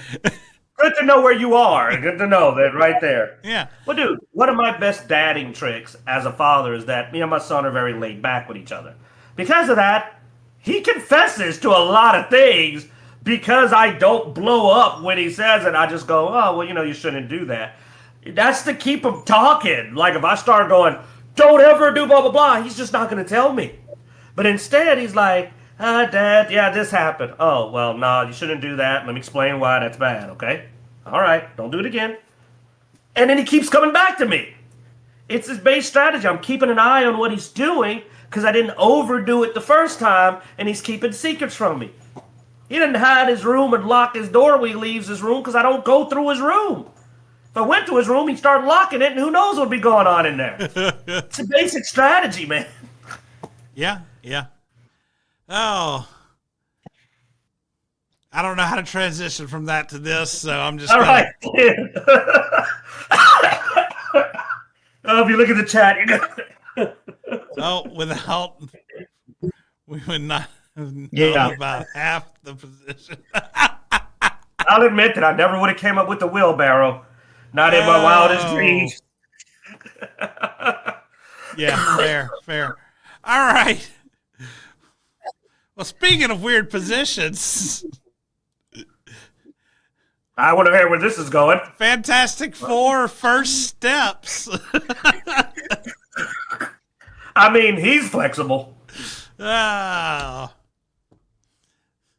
Good to know where you are. Good to know that right there. Yeah. Well, dude, one of my best dadding tricks as a father is that me and my son are very laid back with each other. Because of that, he confesses to a lot of things because I don't blow up when he says it. I just go, oh, well, you shouldn't do that. That's to keep him talking. Like if I start going, don't ever do blah, blah, blah, he's just not going to tell me. But instead, he's like, Dad, yeah, this happened. Oh, well, no, you shouldn't do that. Let me explain why that's bad, okay? All right, don't do it again. And then he keeps coming back to me. It's his base strategy. I'm keeping an eye on what he's doing because I didn't overdo it the first time, and he's keeping secrets from me. He didn't hide his room and lock his door when he leaves his room because I don't go through his room. If I went to his room, he'd start locking it, and who knows what would be going on in there. It's a basic strategy, man. Yeah. Oh. I don't know how to transition from that to this, so I'm just all right. Oh, if you look at the chat, without we would not know about half the position. I'll admit that I never would have came up with the wheelbarrow. Not in my wildest dreams. Yeah, fair. All right. Well, speaking of weird positions, I want to hear where this is going. Fantastic Four first steps. I mean, he's flexible. Oh.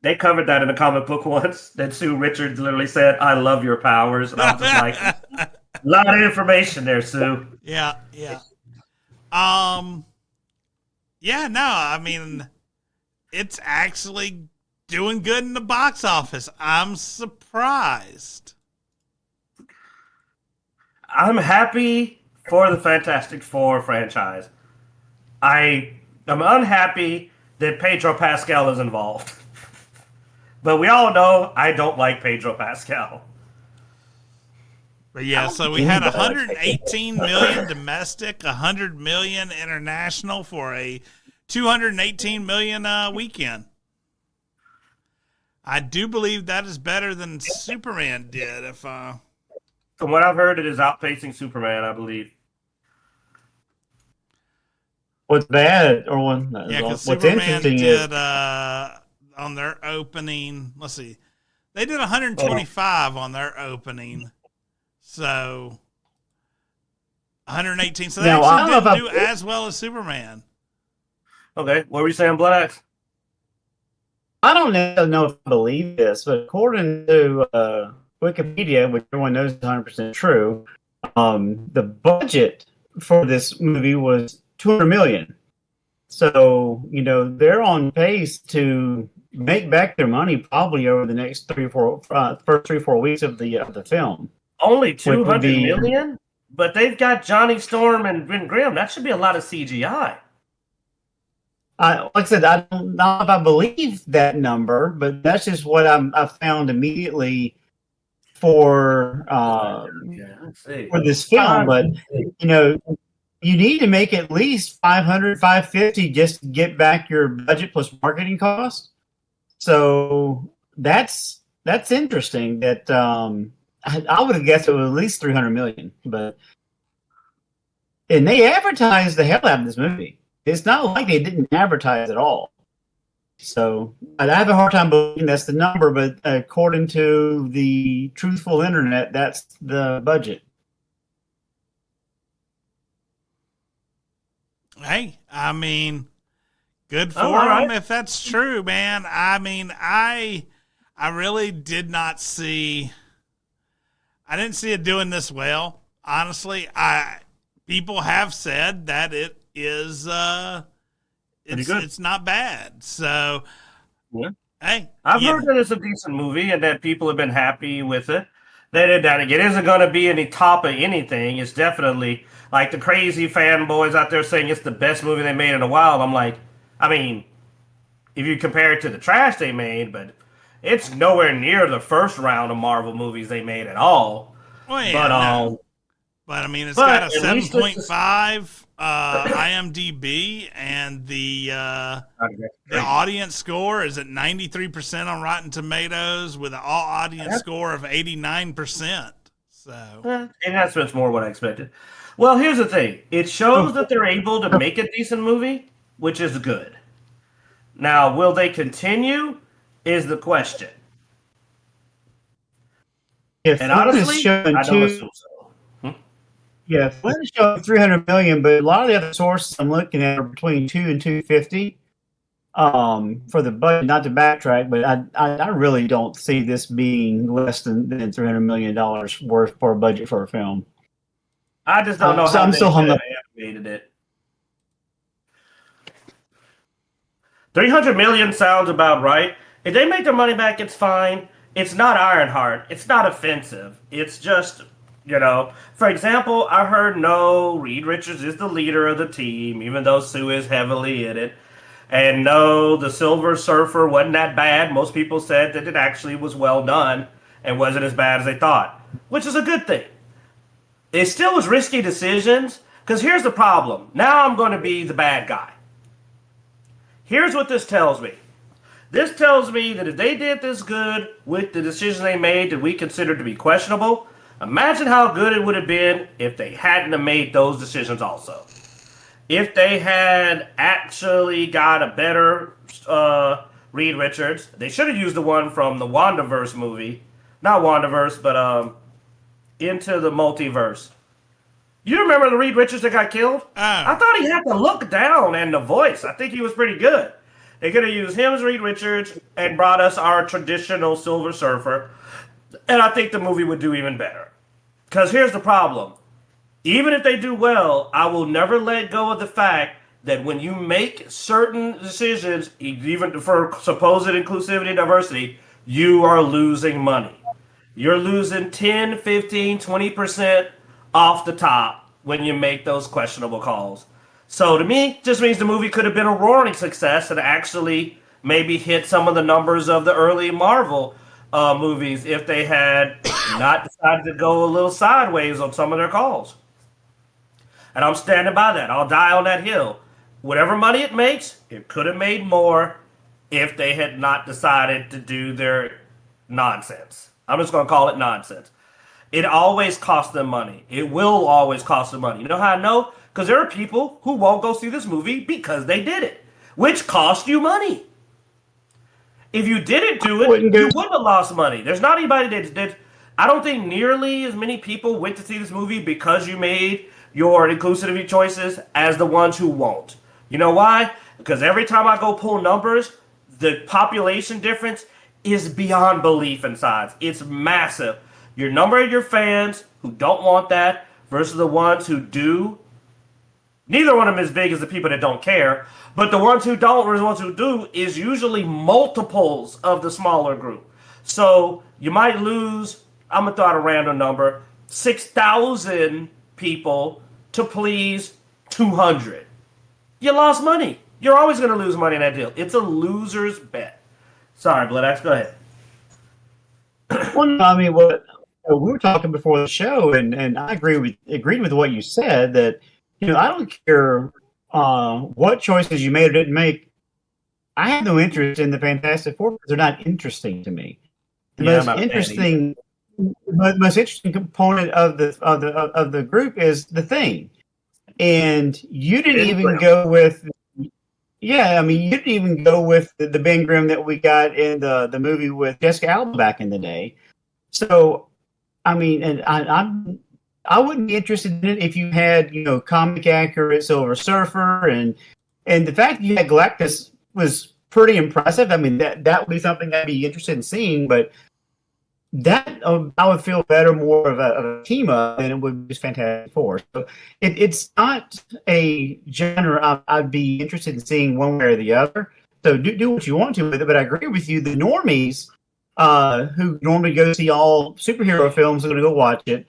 They covered that in a comic book once. That Sue Richards literally said, I love your powers. And I was just like, a lot of information there, Sue. Yeah. I mean, it's actually doing good in the box office. I'm surprised. I'm happy for the Fantastic Four franchise. I am unhappy that Pedro Pascal is involved. But we all know I don't like Pedro Pascal. But yeah, so we had 118 million domestic, 100 million international for a 218 million weekend. I do believe that is better than Superman did. From what I've heard, it is outpacing Superman, I believe. What's bad, or Yeah, because what's Superman interesting is did on their opening. Let's see, they did Oh, 125 on their opening, so 118. So they now I actually don't know if didn't I do as well as Superman. okay. What were you saying, Blood Axe? I don't know if I believe this, but according to Wikipedia, which everyone knows is 100% true, the budget for this movie was 200 million. So they're on pace to make back their money probably over the next first 3 4 weeks of the film, Only which would 200 be million? But they've got Johnny Storm and Ben Grimm. That should be a lot of CGI. like I said, I don't know if I believe that number, but that's just what I found immediately for Yeah, let's see. for this film. But you know, you need to make at least 500, 550 just to get back your budget plus marketing costs. So that's interesting. That I would have guessed it was at least 300 million, and they advertised the hell out of this movie. It's not like they didn't advertise at all. So I have a hard time believing that's the number, but according to the truthful internet, that's the budget. Hey, I mean, good for Oh, all them right. if that's true, man. I mean, I really did not see. I didn't see it doing this well. Honestly, people have said that it is Pretty good. it's not bad. So Yeah. hey, I've yeah, heard that it's a decent movie and that people have been happy with it. That it isn't going to be any top of anything. It's definitely like the crazy fanboys out there saying it's the best movie they made in a while. I'm like, I mean, if you compare it to the trash they made, but it's nowhere near the first round of Marvel movies they made at all. well, yeah, But no. But I mean, it's got but a at least it's 7.5 IMDb, and the audience score is at 93% on Rotten Tomatoes, with an all audience score of 89%. So enhancements more what I expected. Well, here's the thing: it shows that they're able to make a decent movie, which is good. Now, will they continue? Is the question. If And Flynn is honestly, showing I don't assume so. yeah, Flynn is showing 300 million, but a lot of the other sources I'm looking at are between 2 and 250 for the budget. Not to backtrack, but I really don't see this being less than $300 million worth for a budget for a film. I just don't know So how I'm they still could hung have up. animated it. 300 million sounds about right. If they make their money back, it's fine. It's not Ironheart. It's not offensive. It's just, for example, I heard no, Reed Richards is the leader of the team, even though Sue is heavily in it. And no, the Silver Surfer wasn't that bad. Most people said that it actually was well done and wasn't as bad as they thought, which is a good thing. It still was risky decisions, because here's the problem. Now I'm going to be the bad guy. Here's what this tells me. This tells me that if they did this good with the decisions they made that we consider to be questionable, imagine how good it would have been if they hadn't have made those decisions also. If they had actually got a better Reed Richards, they should have used the one from the WandaVerse movie. Not WandaVerse, but Into the Multiverse. You remember the Reed Richards that got killed? I oh, thought he had the look down and the voice. I think he was pretty good. They could have used him as Reed Richards and brought us our traditional Silver Surfer, and I think the movie would do even better. Because here's the problem. Even if they do well, I will never let go of the fact that when you make certain decisions, even for supposed inclusivity and diversity, you are losing money. You're losing 10, 15, 20% off the top when you make those questionable calls. So to me, just means the movie could have been a roaring success and actually maybe hit some of the numbers of the early Marvel movies if they had not decided to go a little sideways on some of their calls. And I'm standing by that. I'll die on that hill. Whatever money it makes, it could have made more if they had not decided to do their nonsense. I'm just going to call it nonsense. It always costs them money. It will always cost them money. You know how I know? Because there are people who won't go see this movie because they did it, which cost you money. If you didn't do it, you wouldn't have lost money. There's not anybody that did. I don't think nearly as many people went to see this movie because you made your inclusivity choices as the ones who won't. You know why? Because every time I go pull numbers, the population difference is beyond belief in size. It's massive. Your number of your fans who don't want that versus the ones who do. Neither one of them is big as the people that don't care, but the ones who don't versus the ones who do is usually multiples of the smaller group. So you might lose, I'm going to throw out a random number, 6,000 people to please 200. You lost money. You're always going to lose money in that deal. It's a loser's bet. Sorry, Bloodaxe, go ahead. Well, no, I mean, what we were talking before the show, and I agreed with what you said, that I don't care what choices you made or didn't make. I have no interest in the Fantastic Four because they're not interesting to me. The most interesting component of the group is the Thing, and you didn't even go with. Yeah, I mean, you didn't even go with the Ben Grimm that we got in the movie with Jessica Alba back in the day. So, I mean, and I wouldn't be interested in it if you had, comic accurate Silver Surfer, and the fact that you had Galactus was pretty impressive. I mean, that would be something I'd be interested in seeing, but that I would feel better more of a team up than it would be Fantastic Four. So it's not a genre I'd be interested in seeing one way or the other. So do what you want to with it. But I agree with you. The normies who normally go see all superhero films are going to go watch it.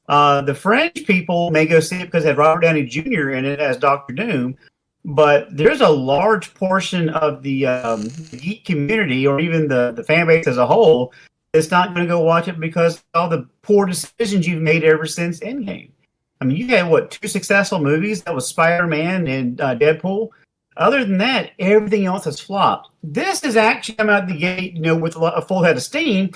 The fringe people may go see it because it had Robert Downey Jr. in it as Doctor Doom. But there's a large portion of the geek community, or even the fan base as a whole, it's not going to go watch it because of all the poor decisions you've made ever since Endgame. I mean, you had, 2 successful movies? That was Spider-Man and Deadpool. Other than that, everything else has flopped. This is actually come out the gate, with a full head of steam.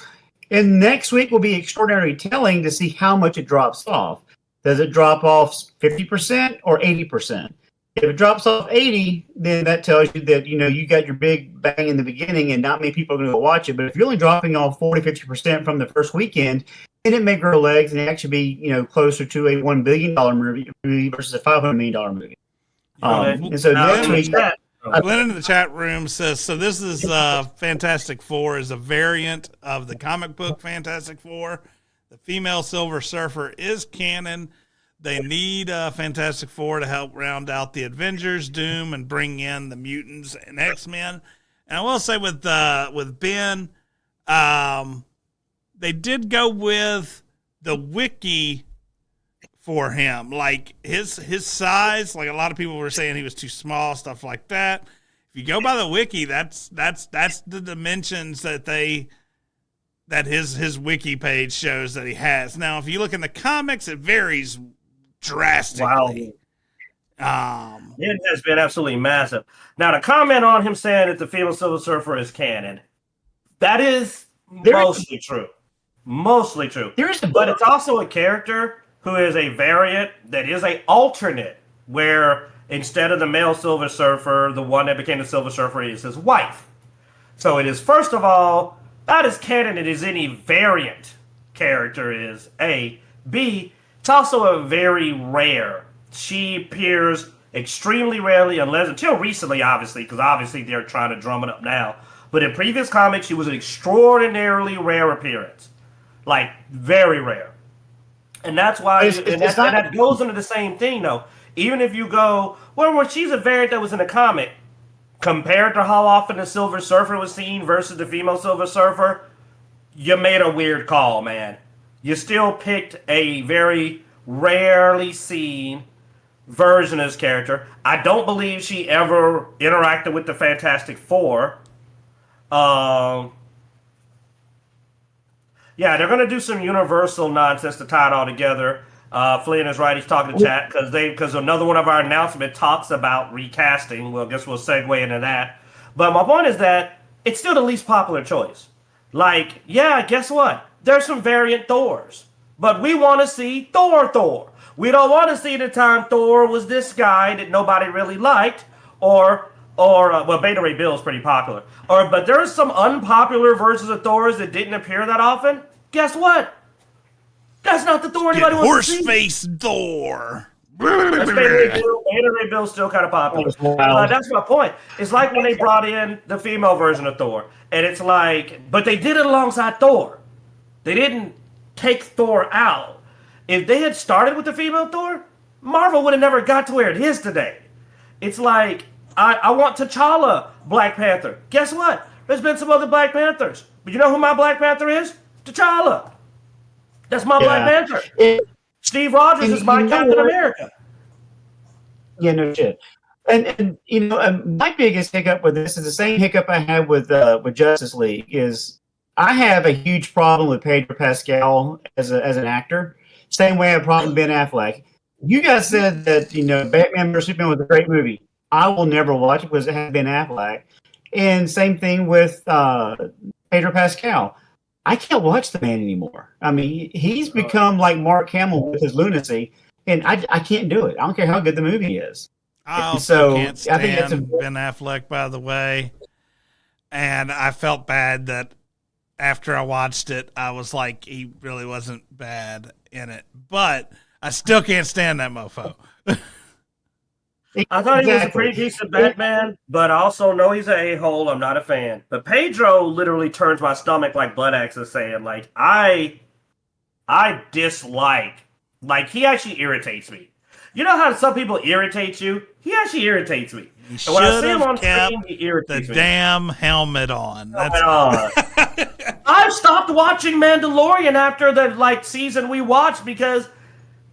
And next week will be extraordinarily telling to see how much it drops off. Does it drop off 50% or 80%? If it drops off 80, then that tells you that, you got your big bang in the beginning and not many people are going to go watch it. But if you're only dropping off 40, 50% from the first weekend, then it may grow legs and actually be, closer to a $1 billion movie versus a $500 million movie. And so next week... Glenn in the chat room says, so this is Fantastic Four is a variant of the comic book Fantastic Four. The female Silver Surfer is canon. They need Fantastic Four to help round out the Avengers, Doom, and bring in the mutants and X-Men. And I will say with Ben, they did go with the wiki for him. Like his size, like a lot of people were saying he was too small, stuff like that. If you go by the wiki, that's the dimensions that his wiki page shows that he has. Now, if you look in the comics, it varies drastically. Wow. It has been absolutely massive. Now, to comment on him saying that the female Silver Surfer is canon, that is mostly true. Mostly true. But it's also a character who is a variant that is an alternate, where instead of the male Silver Surfer, the one that became the Silver Surfer is his wife. So it is, first of all, not as canon as any variant character is, A. B, it's also a very rare. She appears extremely rarely, until recently, obviously, because obviously they're trying to drum it up now. But in previous comics, she was an extraordinarily rare appearance. Like, very rare. And that's why, that goes into the same thing, though. Even if you go, well, she's a variant that was in a comic, compared to how often the Silver Surfer was seen versus the female Silver Surfer, you made a weird call, man. You still picked a very rarely seen version of this character. I don't believe she ever interacted with the Fantastic Four. Yeah, they're going to do some Universal nonsense to tie it all together. Flynn is right. He's talking to chat because another one of our announcements talks about recasting. Well, I guess we'll segue into that. But my point is that it's still the least popular choice. Like, yeah, guess what? There's some variant Thors. But we want to see Thor. We don't want to see the time Thor was this guy that nobody really liked, or well, Beta Ray Bill's pretty popular. But there's some unpopular versions of Thors that didn't appear that often. Guess what? That's not the Thor anybody wants to see. Horse face Thor. That's Beta Ray Bill's still kind of popular. That's my point. It's like when they brought in the female version of Thor, and it's like, but they did it alongside Thor. They didn't take Thor out. If they had started with the female Thor, Marvel would have never got to where it is today. It's like, I want T'Challa Black Panther. Guess what? There's been some other Black Panthers. But you know who my Black Panther is? T'Challa. That's my Black Panther. Steve Rogers is my Captain America. Yeah, no shit. And you know, my biggest hiccup with this is the same hiccup I had with Justice League. Is I have a huge problem with Pedro Pascal as an actor. Same way I have a problem with Ben Affleck. You guys said that, you know, Batman vs Superman was a great movie. I will never watch it because it had Ben Affleck. And same thing with Pedro Pascal. I can't watch the man anymore. I mean, he's become like Mark Hamill with his lunacy, and I can't do it. I don't care how good the movie is. I also can't stand Ben Affleck, by the way. And I felt bad that after I watched it, I was like, he really wasn't bad in it. But I still can't stand that mofo. I thought he was a pretty decent Batman, but I also know he's an a-hole. I'm not a fan. But Pedro literally turns my stomach like Bloodaxe is saying. Like, I dislike, like, he actually irritates me. You know how some people irritate you? He actually irritates me. He should have kept the damn helmet on. I've stopped watching Mandalorian after the season we watched because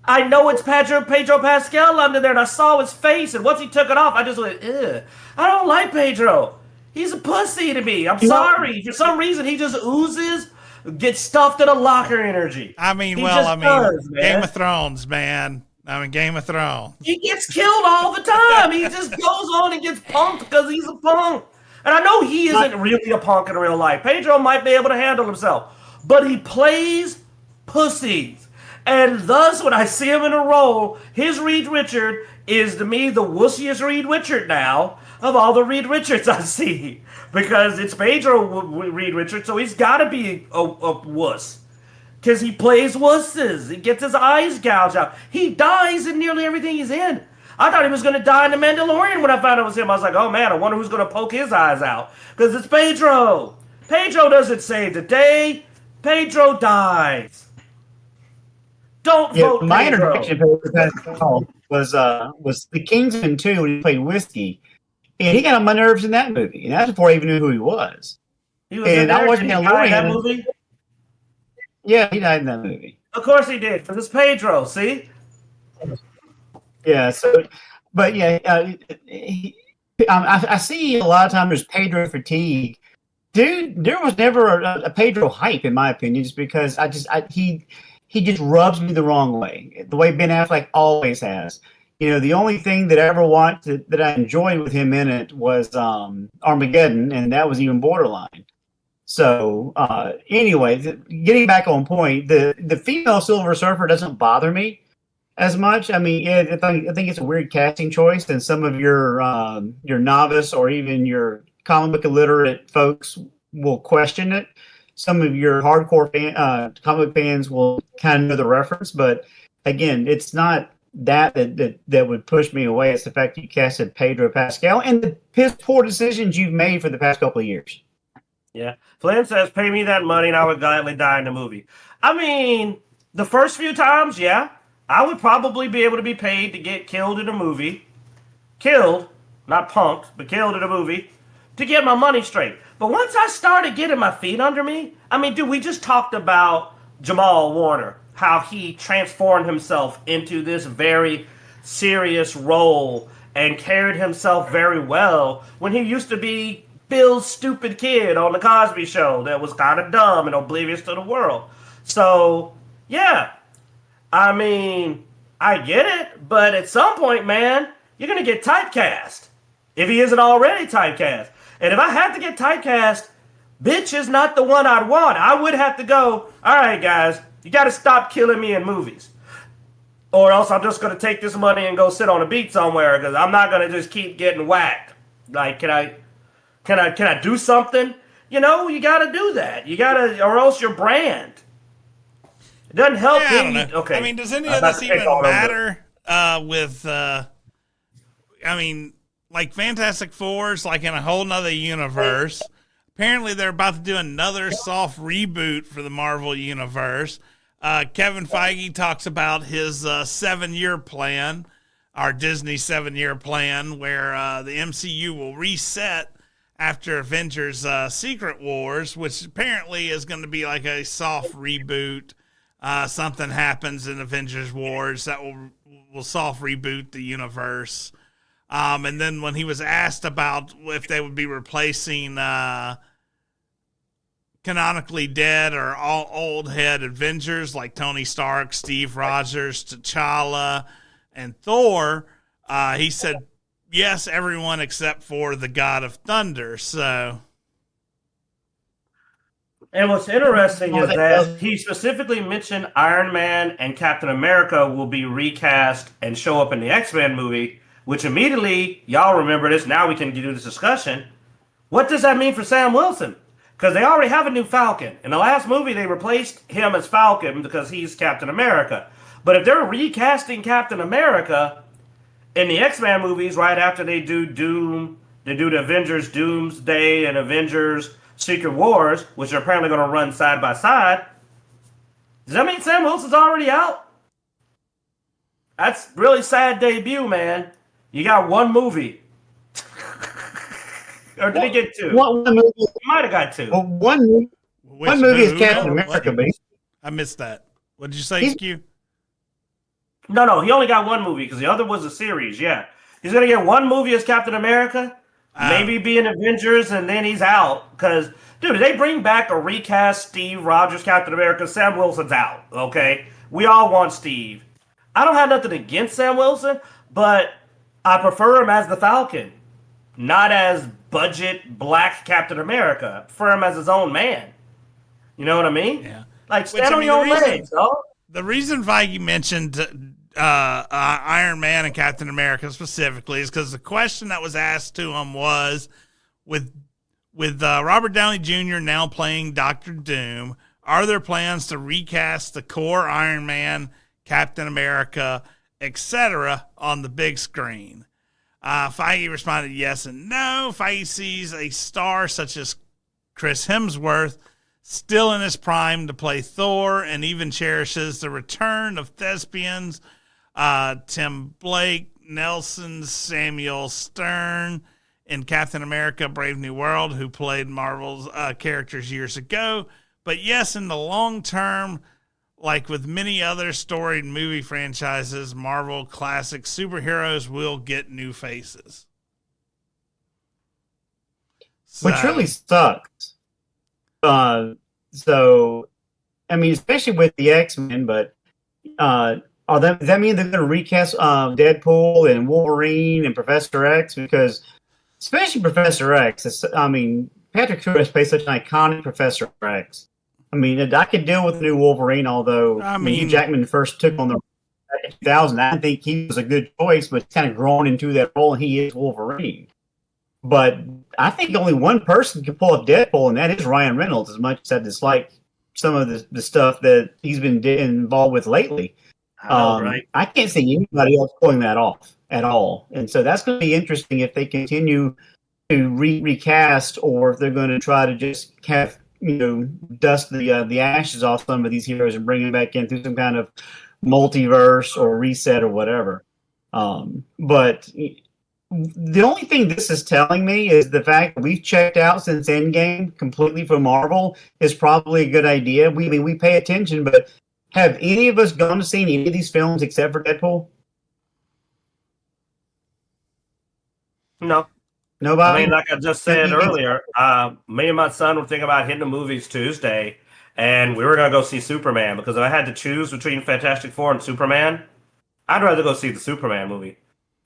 I know it's Pedro Pascal under there, and I saw his face, and once he took it off, I just went, ugh. I don't like Pedro. He's a pussy to me. I'm sorry. For some reason, he just oozes, gets stuffed in a locker energy. I mean, Game of Thrones, man. Game of Thrones. He gets killed all the time. He just goes on and gets punked because he's a punk. And I know he isn't really a punk in real life. Pedro might be able to handle himself, but he plays pussies. And thus, when I see him in a role, his Reed Richard is, to me, the wussiest Reed Richard now of all the Reed Richards I see. Because it's Pedro Reed Richard, so he's got to be a wuss. Because he plays wusses. He gets his eyes gouged out. He dies in nearly everything he's in. I thought he was going to die in The Mandalorian when I found out it was him. I was like, oh man, I wonder who's going to poke his eyes out. Because it's Pedro. Pedro doesn't save the day. Pedro dies. Don't vote my Pedro. introduction to Pedro Pascal was The Kingsman 2 when he played Whiskey. And he got on my nerves in that movie. And that's before I even knew who he was. He was in that movie? Yeah, he died in that movie. Of course he did, because it's Pedro, see? Yeah, so, but yeah, I see a lot of times there's Pedro fatigue. Dude, there was never a Pedro hype, in my opinion, just because he just rubs me the wrong way, the way Ben Affleck always has. You know, the only thing that I ever watched that I enjoyed with him in it was Armageddon, and that was even borderline. So, anyway, getting back on point, the female Silver Surfer doesn't bother me as much. I mean, I think it's a weird casting choice, and some of your novice or even your comic book illiterate folks will question it. Some of your hardcore comic book fans will kind of know the reference, but again, it's not that would push me away. It's the fact that you casted Pedro Pascal and the piss poor decisions you've made for the past couple of years. Yeah. Flynn says, pay me that money and I would gladly die in the movie. I mean, the first few times, yeah, I would probably be able to be paid to get killed in a movie. Killed, not punked, but killed in a movie to get my money straight. But once I started getting my feet under me, I mean, dude, we just talked about Jamal Warner, how he transformed himself into this very serious role and carried himself very well when he used to be Bill's stupid kid on the Cosby Show that was kind of dumb and oblivious to the world. So, yeah, I mean, I get it, but at some point, man, you're going to get typecast if he isn't already typecast. And if I had to get typecast, bitch is not the one I'd want. I would have to go, all right, guys, You got to stop killing me in movies. Or else I'm just going to take this money and go sit on a beach somewhere because I'm not going to just keep getting whacked. Like, can I do something? You know, you got to do that. You got to, or else your brand. It doesn't help. Yeah, I don't know. Okay. I mean, does any of this even matter like Fantastic Four's like in a whole nother universe. Apparently, they're about to do another soft reboot for the Marvel universe. Kevin Feige talks about his 7-year plan, our Disney 7-year plan, where the MCU will reset after Avengers Secret Wars, which apparently is going to be like a soft reboot. Something happens in Avengers Wars that will soft reboot the universe. And then when he was asked about if they would be replacing canonically dead or all old head Avengers like Tony Stark, Steve Rogers, T'Challa, and Thor, he said, yes, everyone except for the God of Thunder. So... And what's interesting is that he specifically mentioned Iron Man and Captain America will be recast and show up in the X-Men movie, which immediately, y'all remember this, now we can do this discussion. What does that mean for Sam Wilson? Because they already have a new Falcon. In the last movie, they replaced him as Falcon because he's Captain America. But if they're recasting Captain America in the X-Men movies right after they do Doom, they do the Avengers Doomsday and Avengers Secret Wars, which are apparently going to run side by side, does that mean Sam Wilson's already out? That's really sad debut, man. You got one movie. Or did he get two? One movie. He might have got two. Well, one movie is Captain America, based. I missed that. What did you say, Q? No, he only got one movie because the other was a series, yeah. He's going to get one movie as Captain America, maybe be in Avengers, and then he's out. Because, dude, if they bring back a recast Steve Rogers Captain America, Sam Wilson's out, okay? We all want Steve. I don't have nothing against Sam Wilson, but I prefer him as the Falcon, not as budget black Captain America. I prefer him as his own man. You know what I mean? Yeah. Like, stand on your own legs, dog. The reason Feige mentioned Iron Man and Captain America specifically is because the question that was asked to him was, with Robert Downey Jr. now playing Doctor Doom, are there plans to recast the core Iron Man, Captain America, etc. on the big screen? Feige responded yes and no. Feige sees a star such as Chris Hemsworth still in his prime to play Thor, and even cherishes the return of thespians Tim Blake, Nelson Samuel Stern in Captain America Brave New World, who played Marvel's characters years ago. But yes, in the long term, like with many other storied movie franchises, Marvel classic superheroes will get new faces. Which really sucks. So, I mean, especially with the X-Men, but does that mean they're going to recast Deadpool and Wolverine and Professor X? Because, especially Professor X, Patrick Stewart plays such an iconic Professor X. I mean, I could deal with the new Wolverine, although Hugh Jackman first took on the back in 2000. I think he was a good choice, but kind of grown into that role, and he is Wolverine. But I think only one person can pull up Deadpool, and that is Ryan Reynolds, as much as I dislike some of the stuff that he's been involved with lately. Right. I can't see anybody else pulling that off at all. And so that's going to be interesting if they continue to recast, or if they're going to try to just have, dust the ashes off some of these heroes and bring them back in through some kind of multiverse or reset or whatever. But the only thing this is telling me is the fact that we've checked out since Endgame completely from Marvel is probably a good idea. We pay attention, but have any of us gone to see any of these films except for Deadpool? No. Nobody? I mean, like I just said earlier, me and my son were thinking about hitting the movies Tuesday, and we were going to go see Superman, because if I had to choose between Fantastic Four and Superman, I'd rather go see the Superman movie.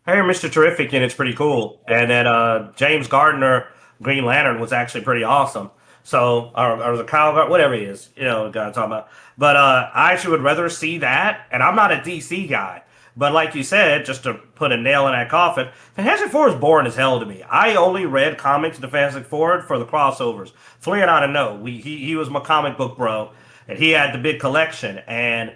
I hear Mr. Terrific, and it's pretty cool. And then James Gardner, Green Lantern, was actually pretty awesome. So, or the Kyle, whatever he is, guy I'm talking about. But I actually would rather see that. And I'm not a DC guy, but like you said, just to put a nail in that coffin, Fantastic Four is boring as hell to me. I only read comics to Fantastic Four for the crossovers. Flea and I don't know. He was my comic book bro, and he had the big collection. And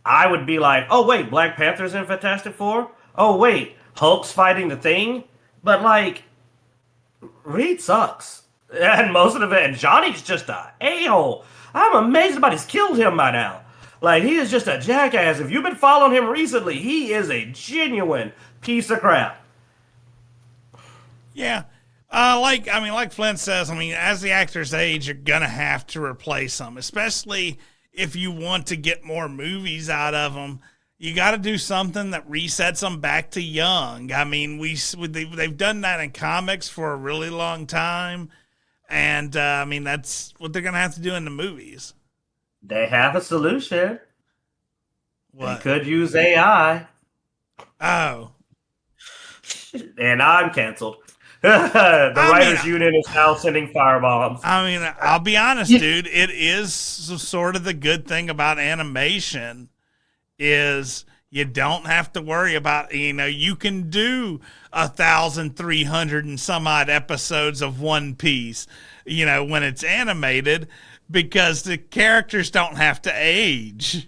I would be like, oh wait, Black Panther's in Fantastic Four. Oh wait, Hulk's fighting the Thing. But like, Reed sucks. And most of it, and Johnny's just a hole. I'm amazed nobody's killed him by now. Like, he is just a jackass. If you've been following him recently, he is a genuine piece of crap. Yeah. Like Flint says, as the actors age, you're going to have to replace them, especially if you want to get more movies out of them. You got to do something that resets them back to young. They've done that in comics for a really long time. And, that's what they're going to have to do in the movies. They have a solution. What? They could use AI. Oh. And I'm canceled. The writers' union is now sending firebombs. I'll be honest, dude. It is sort of the good thing about animation is you don't have to worry about, you can do 1,300 and some odd episodes of One Piece, when it's animated, because the characters don't have to age.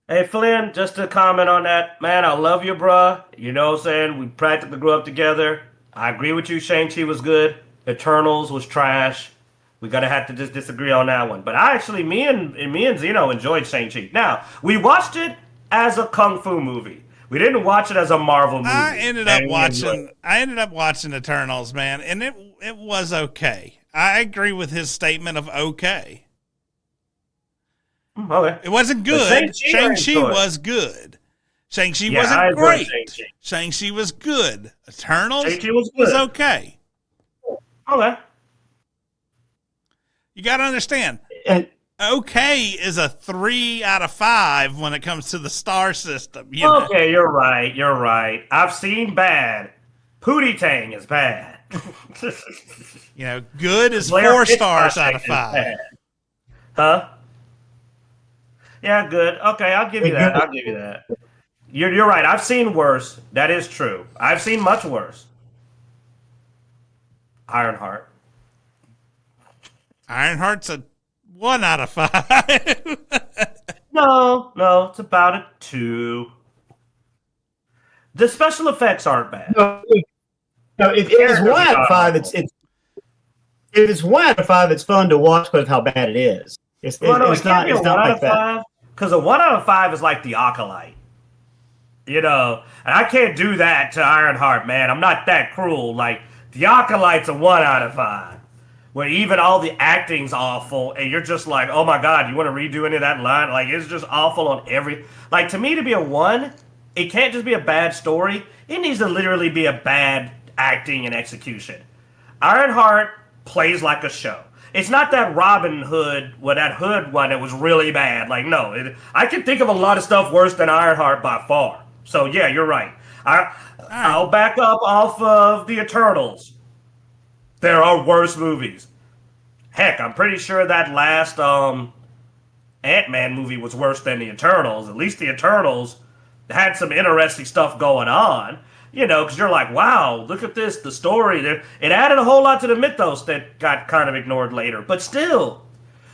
Hey, Flynn, just to comment on that, man, I love you, bruh. You know what I'm saying? We practically grew up together. I agree with you, Shang-Chi was good. Eternals was trash. We gotta have to just disagree on that one. But me and Zeno enjoyed Shang-Chi. Now, we watched it as a kung fu movie. We didn't watch it as a Marvel movie. I ended up watching Eternals, man, and it was okay. I agree with his statement of okay. Okay. It wasn't good. Shang-Chi was good. Shang-Chi wasn't great. Shang-Chi was good. Eternals was okay. Okay. You got to understand, okay is a 3 out of 5 when it comes to the star system. Okay, you're right. I've seen bad. Pootie Tang is bad. Good is 4 stars out of 5. Huh? Yeah, good. Okay, I'll give you that. You're right. I've seen worse. That is true. I've seen much worse. Ironheart. Ironheart's a 1 out of 5. No, it's about a 2. The special effects aren't bad. No, if it's 1 out of 5, if it's 1 out of 5, it's fun to watch because of how bad it is. It's not like that. Because a 1 out of 5 is like the Acolyte. And I can't do that to Ironheart, man. I'm not that cruel. Like, the Acolyte's a 1 out of 5. Where even all the acting's awful, and you're just like, oh my god, you want to redo any of that line? Like, it's just awful on every... Like, to me, to be a 1, it can't just be a bad story. It needs to literally be a bad acting and execution. Ironheart plays like a show. It's not that Robin Hood, that Hood one that was really bad. Like, no. I can think of a lot of stuff worse than Ironheart by far. So, yeah, you're right. I'll back up off of the Eternals. There are worse movies. Heck, I'm pretty sure that last Ant-Man movie was worse than the Eternals. At least the Eternals had some interesting stuff going on. Because you're like, wow, look at this, the story. It added a whole lot to the mythos that got kind of ignored later. But still,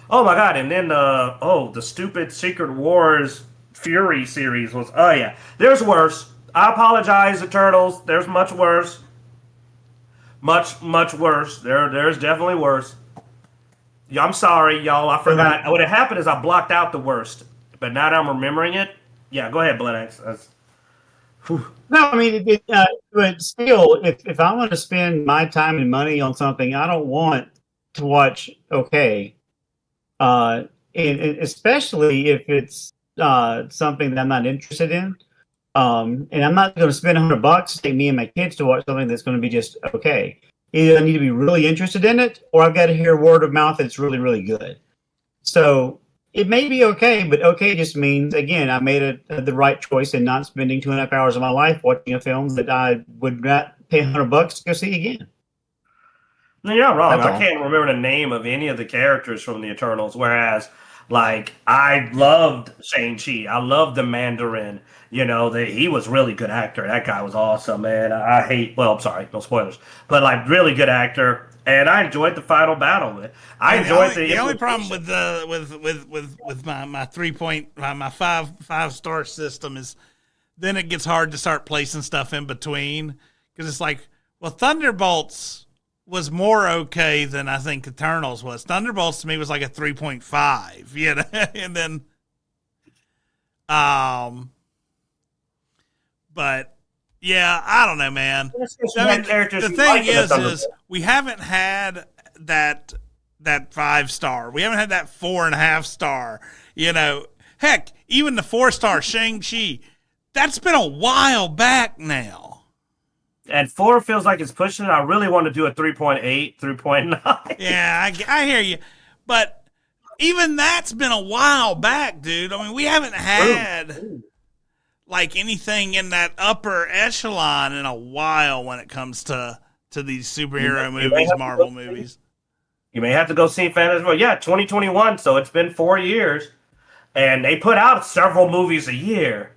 oh my god, and then, the stupid Secret Wars Fury series was, oh yeah, there's worse. I apologize, Eternals, there's much worse. Much, much worse. There's definitely worse. Yeah, I'm sorry, y'all, I forgot. What had happened is I blocked out the worst. But now that I'm remembering it, yeah, go ahead, Bloodaxe. No, but still, if I want to spend my time and money on something, I don't want to watch okay. And especially if it's something that I'm not interested in. And I'm not going to spend $100 to take me and my kids to watch something that's going to be just okay. Either I need to be really interested in it, or I've got to hear word of mouth that it's really, really good. So it may be okay, but okay just means, again, I made the right choice in not spending 2.5 hours of my life watching a film that I would not pay $100 to go see again. No, you're not wrong. That's I all. can't remember the name of any of the characters from the Eternals. Whereas, like, I loved Shang-Chi. I loved the Mandarin. He was really good actor. That guy was awesome, man. I hate. Well, I'm sorry, no spoilers, but like, really good actor. And I enjoyed the final battle. I And enjoyed the only problem implication. with my 3 point my five star system is then it gets hard to start placing stuff in between because it's like, well, Thunderbolts was more okay than I think Eternals was. Thunderbolts to me was like a 3.5, and then but yeah, I don't know, man. I mean, Characters the you thing like in the is Thunderbolts. we haven't had that 5 star. We haven't had that 4.5 star. Heck, even the 4 star Shang-Chi. That's been a while back now. And 4 feels like it's pushing it. I really want to do a 3.8, 3.9. Yeah, I hear you, but even that's been a while back, dude. I mean, we haven't had like anything in that upper echelon in a while when it comes to these superhero movies, Marvel movies. You may have to go see Fantasy World. Yeah, 2021. So it's been 4 years, and they put out several movies a year.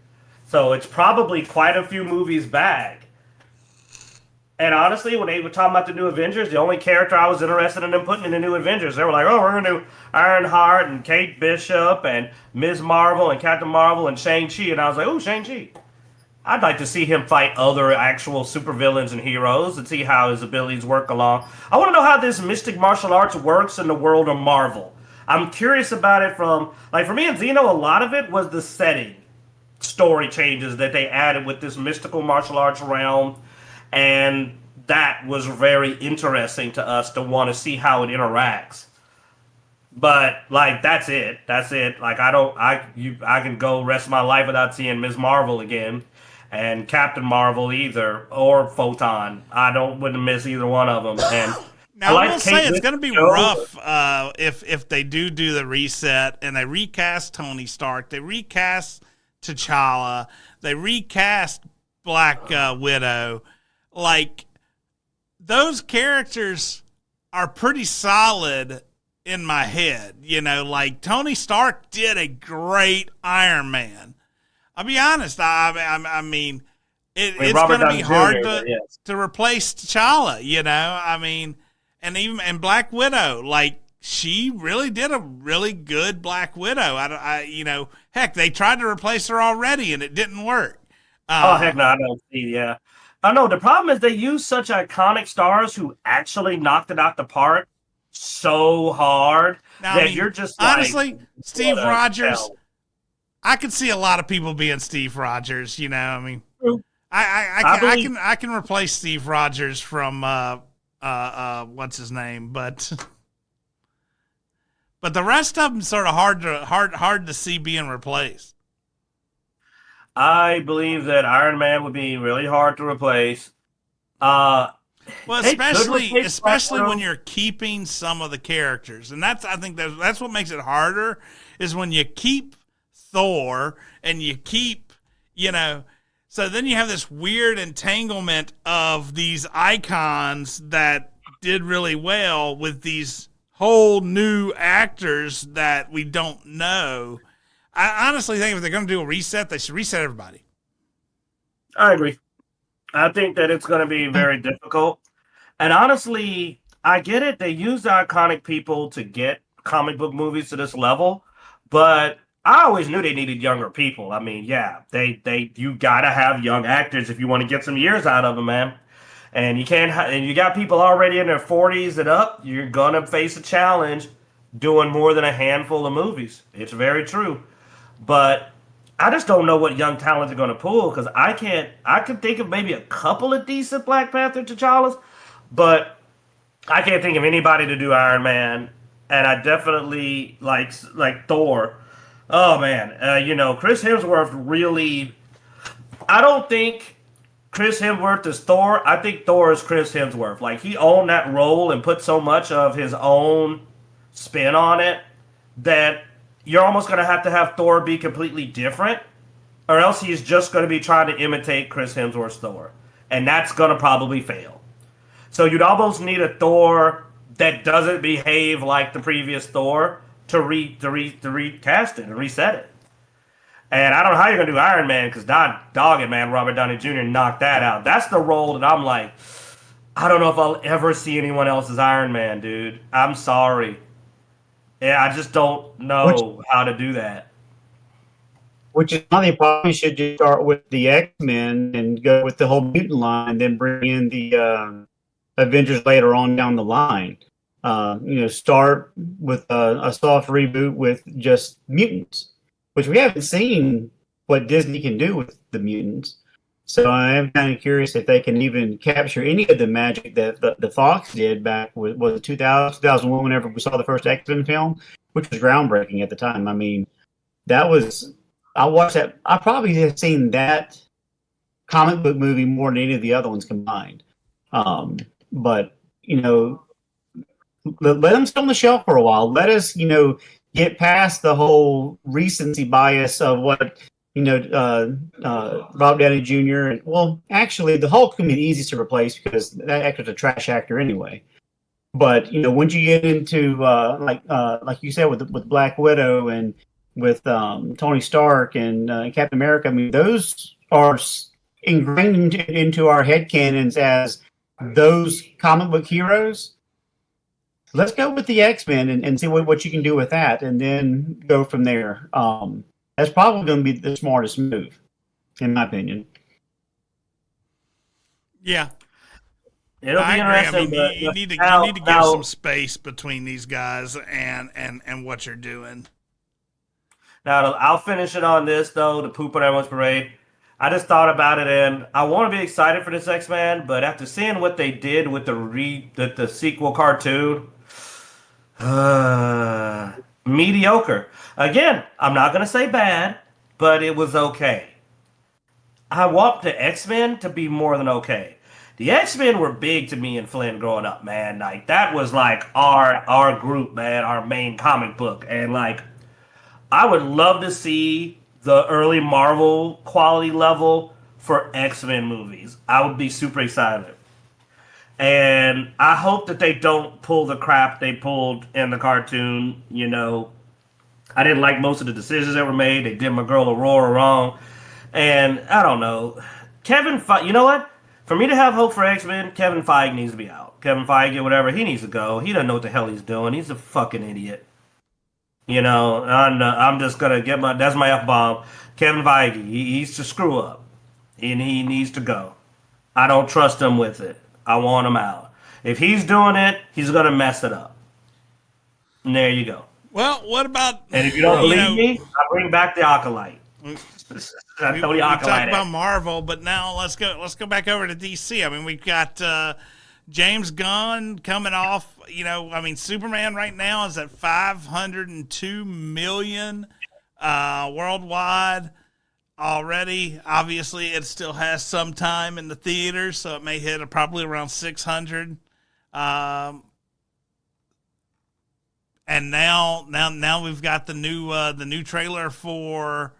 So it's probably quite a few movies back. And honestly, when they were talking about the new Avengers, the only character I was interested in them putting in the new Avengers, they were like, "Oh, we're gonna do Ironheart and Kate Bishop and Ms. Marvel and Captain Marvel and Shang-Chi," and I was like, "Oh, Shang-Chi." I'd like to see him fight other actual supervillains and heroes and see how his abilities work along. I want to know how this mystic martial arts works in the world of Marvel. I'm curious about it from, like, for me and Zeno, a lot of it was the setting story changes that they added with this mystical martial arts realm. And that was very interesting to us to want to see how it interacts. But like, that's it. That's it. Like, I can go rest of my life without seeing Ms. Marvel again, and Captain Marvel either, or Photon. I don't wouldn't miss either one of them. And I Now I will like say Kate it's going to be Bishop. rough if they do the reset and they recast Tony Stark, they recast T'Challa, they recast Black Widow. Like, those characters are pretty solid in my head. Like Tony Stark did a great Iron Man. I'll be honest. I mean, it's Robert going to be Downey hard Jr., yes. to replace T'Challa. I mean, and Black Widow, like, she really did a really good Black Widow. Heck, they tried to replace her already and it didn't work. Oh, heck no, I don't see, yeah. I know the problem is they use such iconic stars who actually knocked it out the park so hard Now, that I mean, you're just like, honestly, Steve what a Rogers. hell. I could see a lot of people being Steve Rogers. I mean, True. I can replace Steve Rogers from what's his name, but the rest of them sort of hard to see being replaced. I believe that Iron Man would be really hard to replace. Uh, Well, they could replace Black especially when Widow. you're keeping some of the characters, and I think that's what makes it harder is when you keep Thor and you keep so then you have this weird entanglement of these icons that did really well with these whole new actors that we don't know. I honestly think if they're going to do a reset, they should reset everybody. I agree. I think that it's going to be very difficult. And honestly, I get it. They use the iconic people to get comic book movies to this level, but I always knew they needed younger people. I mean, yeah, you gotta have young actors if you want to get some years out of them, man. And you can't. And you got people already in their 40s and up. You're gonna face a challenge doing more than a handful of movies. It's very true, but I just don't know what young talent they're gonna pull because I can't. I can think of maybe a couple of decent Black Panther T'Challas, but I can't think of anybody to do Iron Man. And I definitely like Thor. Oh man, Chris Hemsworth really. I don't think Chris Hemsworth is Thor. I think Thor is Chris Hemsworth. Like, he owned that role and put so much of his own spin on it that you're almost going to have Thor be completely different, or else he's just going to be trying to imitate Chris Hemsworth's Thor, and that's going to probably fail. So you'd almost need a Thor that doesn't behave like the previous Thor to recast it and reset it. And I don't know how you're gonna do Iron Man because dog it, man, Robert Downey Jr. knocked that out. That's the role that I'm like, I don't know if I'll ever see anyone else as Iron Man, dude. I'm sorry. Yeah, I just don't know how to do that. Which is why they probably should just start with the X-Men and go with the whole mutant line, and then bring in the Avengers later on down the line. Start with a soft reboot with just mutants, which we haven't seen what Disney can do with the mutants. So I am kind of curious if they can even capture any of the magic that the Fox did back with was it 2001 whenever we saw the first X-Men film, which was groundbreaking at the time. I mean, that was I watched that. I probably have seen that comic book movie more than any of the other ones combined. But let them sit on the shelf for a while. Let us, get past the whole recency bias of what Rob Downey Jr. Well, actually, the Hulk can be the easiest to replace because that actor's a trash actor anyway. But once you get into like you said with Black Widow and with Tony Stark and Captain America, I mean, those are ingrained into our headcanons as those comic book heroes. Let's go with the X-Men and see what you can do with that, and then go from there. That's probably going to be the smartest move, in my opinion. Yeah. It'll be interesting. I mean, you need to give some space between these guys and what you're doing. Now, I'll finish it on this, though, the poop on everyone's parade. I just thought about it, and I want to be excited for this X-Men, but after seeing what they did with the sequel cartoon, mediocre. Again, I'm not going to say bad, but it was okay. I want the X-Men to be more than okay. The X-Men were big to me and Flynn growing up, man. Like, that was like our group, man, our main comic book. And like, I would love to see the early Marvel quality level for X-Men movies. I would be super excited. And I hope that they don't pull the crap they pulled in the cartoon. I didn't like most of the decisions that were made. They did my girl Aurora wrong. And I don't know. Kevin Feige, you know what? For me to have hope for X-Men, Kevin Feige needs to be out. Kevin Feige, whatever, he needs to go. He doesn't know what the hell he's doing. He's a fucking idiot. I'm just going to that's my F-bomb. Kevin Feige, he's to screw up. And he needs to go. I don't trust him with it. I want him out. If he's doing it, he's going to mess it up. And there you go. Well, what about... And if you don't believe me, I bring back the Acolyte. We talked about Marvel, but now let's go back over to DC. I mean, we've got James Gunn coming off. Superman right now is at 502 million worldwide already. Obviously, it still has some time in the theaters, so it may hit probably around 600. And now we've got the new trailer for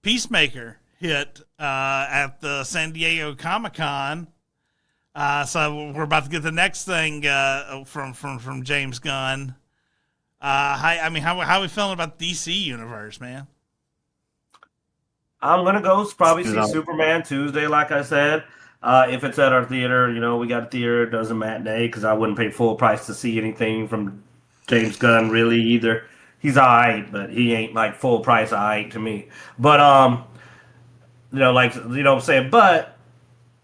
Peacemaker hit at the San Diego Comic-Con. So we're about to get the next thing from James Gunn. How are we feeling about the DC universe, man? I'm gonna go probably see Superman Tuesday, like I said. If it's at our theater, we got a theater, it doesn't matinee because I wouldn't pay full price to see anything from James Gunn really either. He's alright, but he ain't like full price alright to me. But what I'm saying. But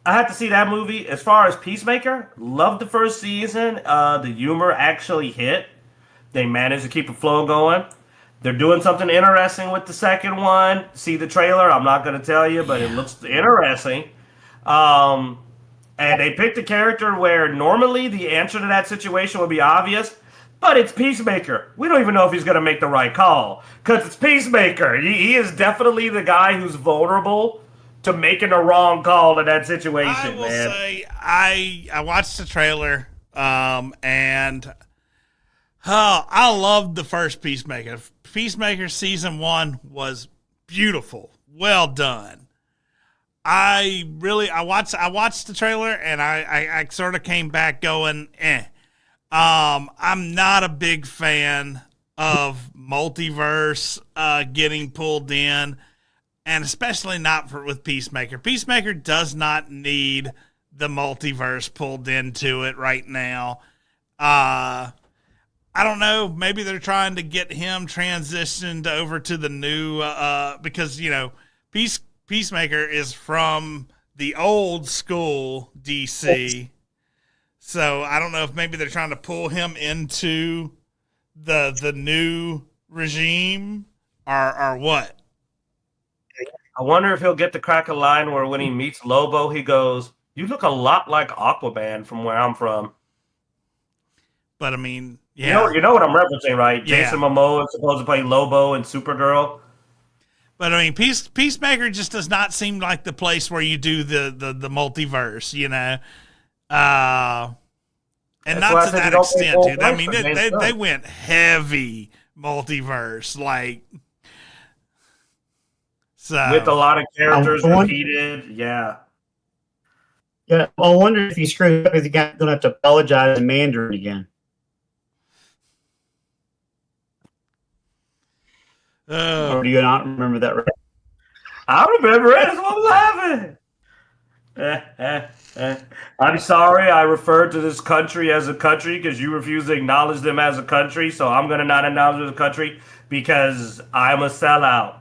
I have to see that movie. As far as Peacemaker, loved the first season. The humor actually hit. They managed to keep a flow going. They're doing something interesting with the second one. See the trailer. I'm not going to tell you, but it looks interesting. And they picked a character where normally the answer to that situation would be obvious, but it's Peacemaker. We don't even know if he's going to make the right call because it's Peacemaker. He is definitely the guy who's vulnerable to making a wrong call in that situation. I will say I watched the trailer and I loved the first Peacemaker. Peacemaker season 1 was beautiful, well done. I watched the trailer and I sort of came back going, eh. I'm not a big fan of multiverse getting pulled in, and especially not with Peacemaker. Peacemaker does not need the multiverse pulled into it right now. I don't know. Maybe they're trying to get him transitioned over to the new because Peacemaker is from the old school DC. So I don't know if maybe they're trying to pull him into the new regime or what. I wonder if he'll get to crack a line where when he meets Lobo, he goes, "You look a lot like Aquaman from where I'm from." But I mean, yeah, you know what I'm referencing, right? Yeah. Jason Momoa is supposed to play Lobo and Supergirl. But I mean, Peacemaker just does not seem like the place where you do the multiverse, and That's why not I to said that you don't pay extent, full dude. I price mean, for James they Gunn. went heavy multiverse, like so. With a lot of characters I wonder- repeated. Yeah. Yeah, I wonder if he screwed up, is he going to have to apologize in Mandarin again? Or do you not remember that? Right? I remember it. That's what was happening. I'm sorry I referred to this country as a country because you refuse to acknowledge them as a country, so I'm going to not acknowledge them as a country because I'm a sellout.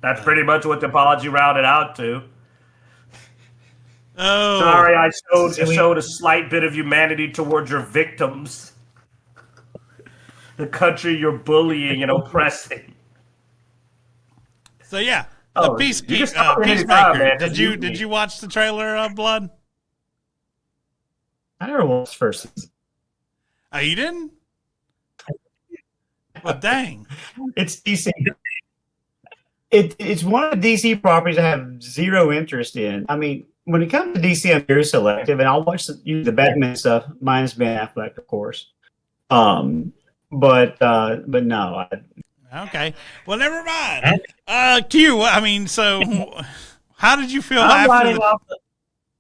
That's pretty much what the apology rounded out to. Oh, Sorry, I showed a slight bit of humanity towards your victims. The country you're bullying and oppressing. So yeah, Oh, you can stop at any time, Peacemaker. man. Did Just you use me. did you watch the trailer of Blood? I never watched first season. Oh, you didn't? Well, dang. It's DC. It's one of the DC properties I have zero interest in. I mean, when it comes to DC, I'm very selective, and I'll watch the Batman stuff, minus Ben Affleck, of course. But no, Okay. Well, never mind. Q. I mean, so how did you feel I'm after?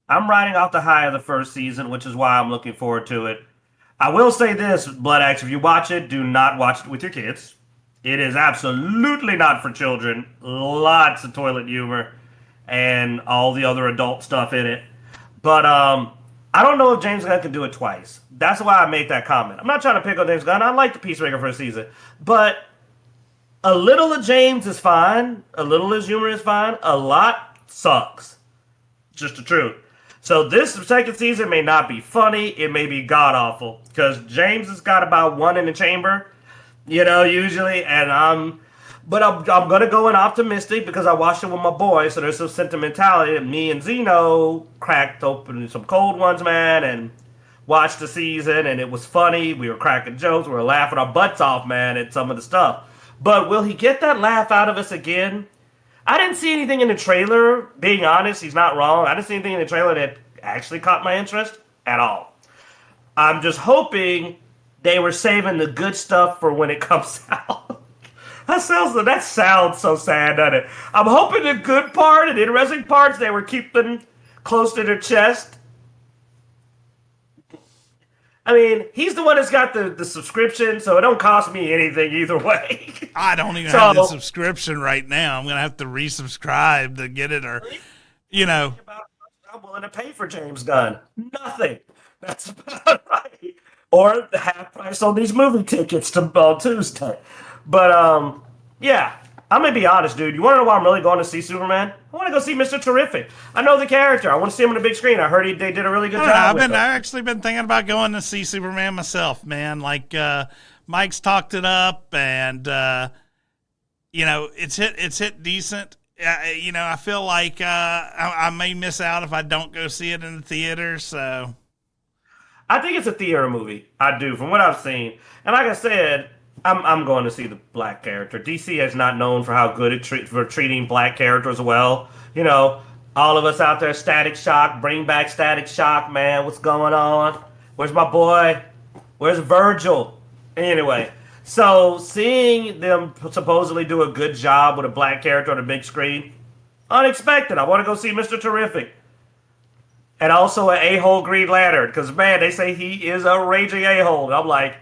I'm riding off the high of the first season, which is why I'm looking forward to it. I will say this, Bloodaxe, if you watch it, do not watch it with your kids. It is absolutely not for children. Lots of toilet humor and all the other adult stuff in it. But I don't know if James Gunn can do it twice. That's why I made that comment. I'm not trying to pick on James Gunn. I like the Peacemaker first season. But a little of James is fine. A little of his humor is fine. A lot sucks. Just the truth. So this second season may not be funny. It may be god-awful. Because James has got about one in the chamber. Usually. And I'm going to go in optimistic because I watched it with my boy. So there's some sentimentality. And me and Zeno cracked open some cold ones, man. And watched the season. And it was funny. We were cracking jokes. We were laughing our butts off, man, at some of the stuff. But will he get that laugh out of us again? I didn't see anything in the trailer. Being honest, he's not wrong. I didn't see anything in the trailer that actually caught my interest at all. I'm just hoping they were saving the good stuff for when it comes out. That sounds so sad, doesn't it? I'm hoping the good part and interesting parts they were keeping close to their chest. I mean, he's the one that's got the subscription, so it don't cost me anything either way. I don't even have the subscription right now. I'm going to have to resubscribe to get it, or, I'm willing to pay for James Gunn. Nothing. That's about right. Or the half price on these movie tickets on Tuesday. But, yeah. I'm going to be honest, dude. You want to know why I'm really going to see Superman? I want to go see Mr. Terrific. I know the character. I want to see him on the big screen. I heard they did a really good job with him. I've actually been thinking about going to see Superman myself, man. Like, Mike's talked it up, and, it's hit decent. I feel like I may miss out if I don't go see it in the theater, so. I think it's a theater movie. I do, from what I've seen. And like I said, I'm going to see the black character. DC is not known for how good it for treating black characters well. All of us out there, Static Shock, bring back Static Shock, man. What's going on? Where's my boy? Where's Virgil? Anyway, so seeing them supposedly do a good job with a black character on the big screen, Unexpected. I want to go see Mr. Terrific. And also an a-hole Green Lantern, because, man, they say he is a raging a-hole. And I'm like,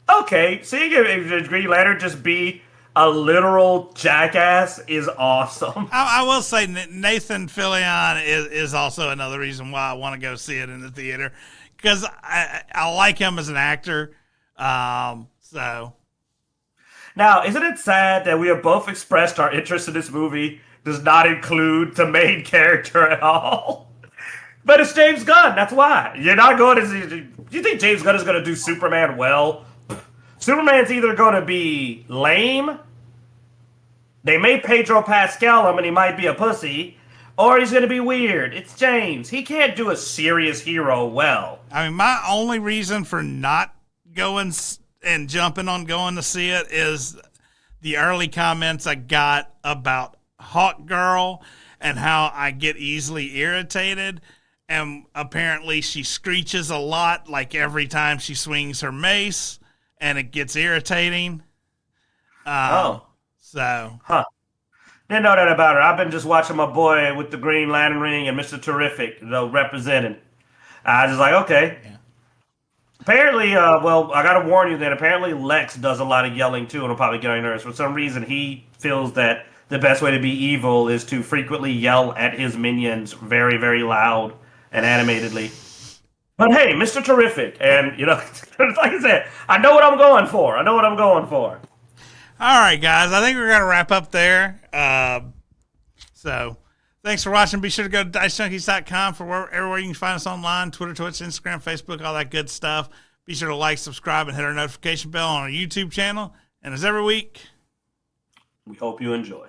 okay, seeing a Green Lantern just be a literal jackass is awesome. I will say Nathan Fillion is also another reason why I want to go see it in the theater, because I like him as an actor. So now, isn't it sad that we have both expressed our interest in this movie does not include the main character at all? But it's James Gunn. That's why. You're not going to see. Do you think James Gunn is going to do Superman well? Superman's either going to be lame, they may Pedro Pascal him and he might be a pussy, or he's going to be weird. It's James. He can't do a serious hero well. I mean, my only reason for not going and jumping on going to see it is the early comments I got about Hawk Girl and how I get easily irritated. And apparently she screeches a lot, like every time she swings her mace, and it gets irritating. Huh. Didn't know that about her. I've been just watching my boy with the Green Lantern ring and Mr. Terrific, representing. I was just like, okay. Yeah. Apparently, well, I got to warn you that apparently Lex does a lot of yelling too, and will probably get on your nerves. For some reason, he feels that the best way to be evil is to frequently yell at his minions very, very loud and animatedly. But hey, Mr. Terrific, and like I said, I know what I'm going for. All right, guys, I think we're going to wrap up there. So thanks for watching. Be sure to go to Dicejunkies.com for everywhere you can find us online, Twitter, Twitch, Instagram, Facebook, all that good stuff. Be sure to like, subscribe, and hit our notification bell on our YouTube channel. And as every week, we hope you enjoy.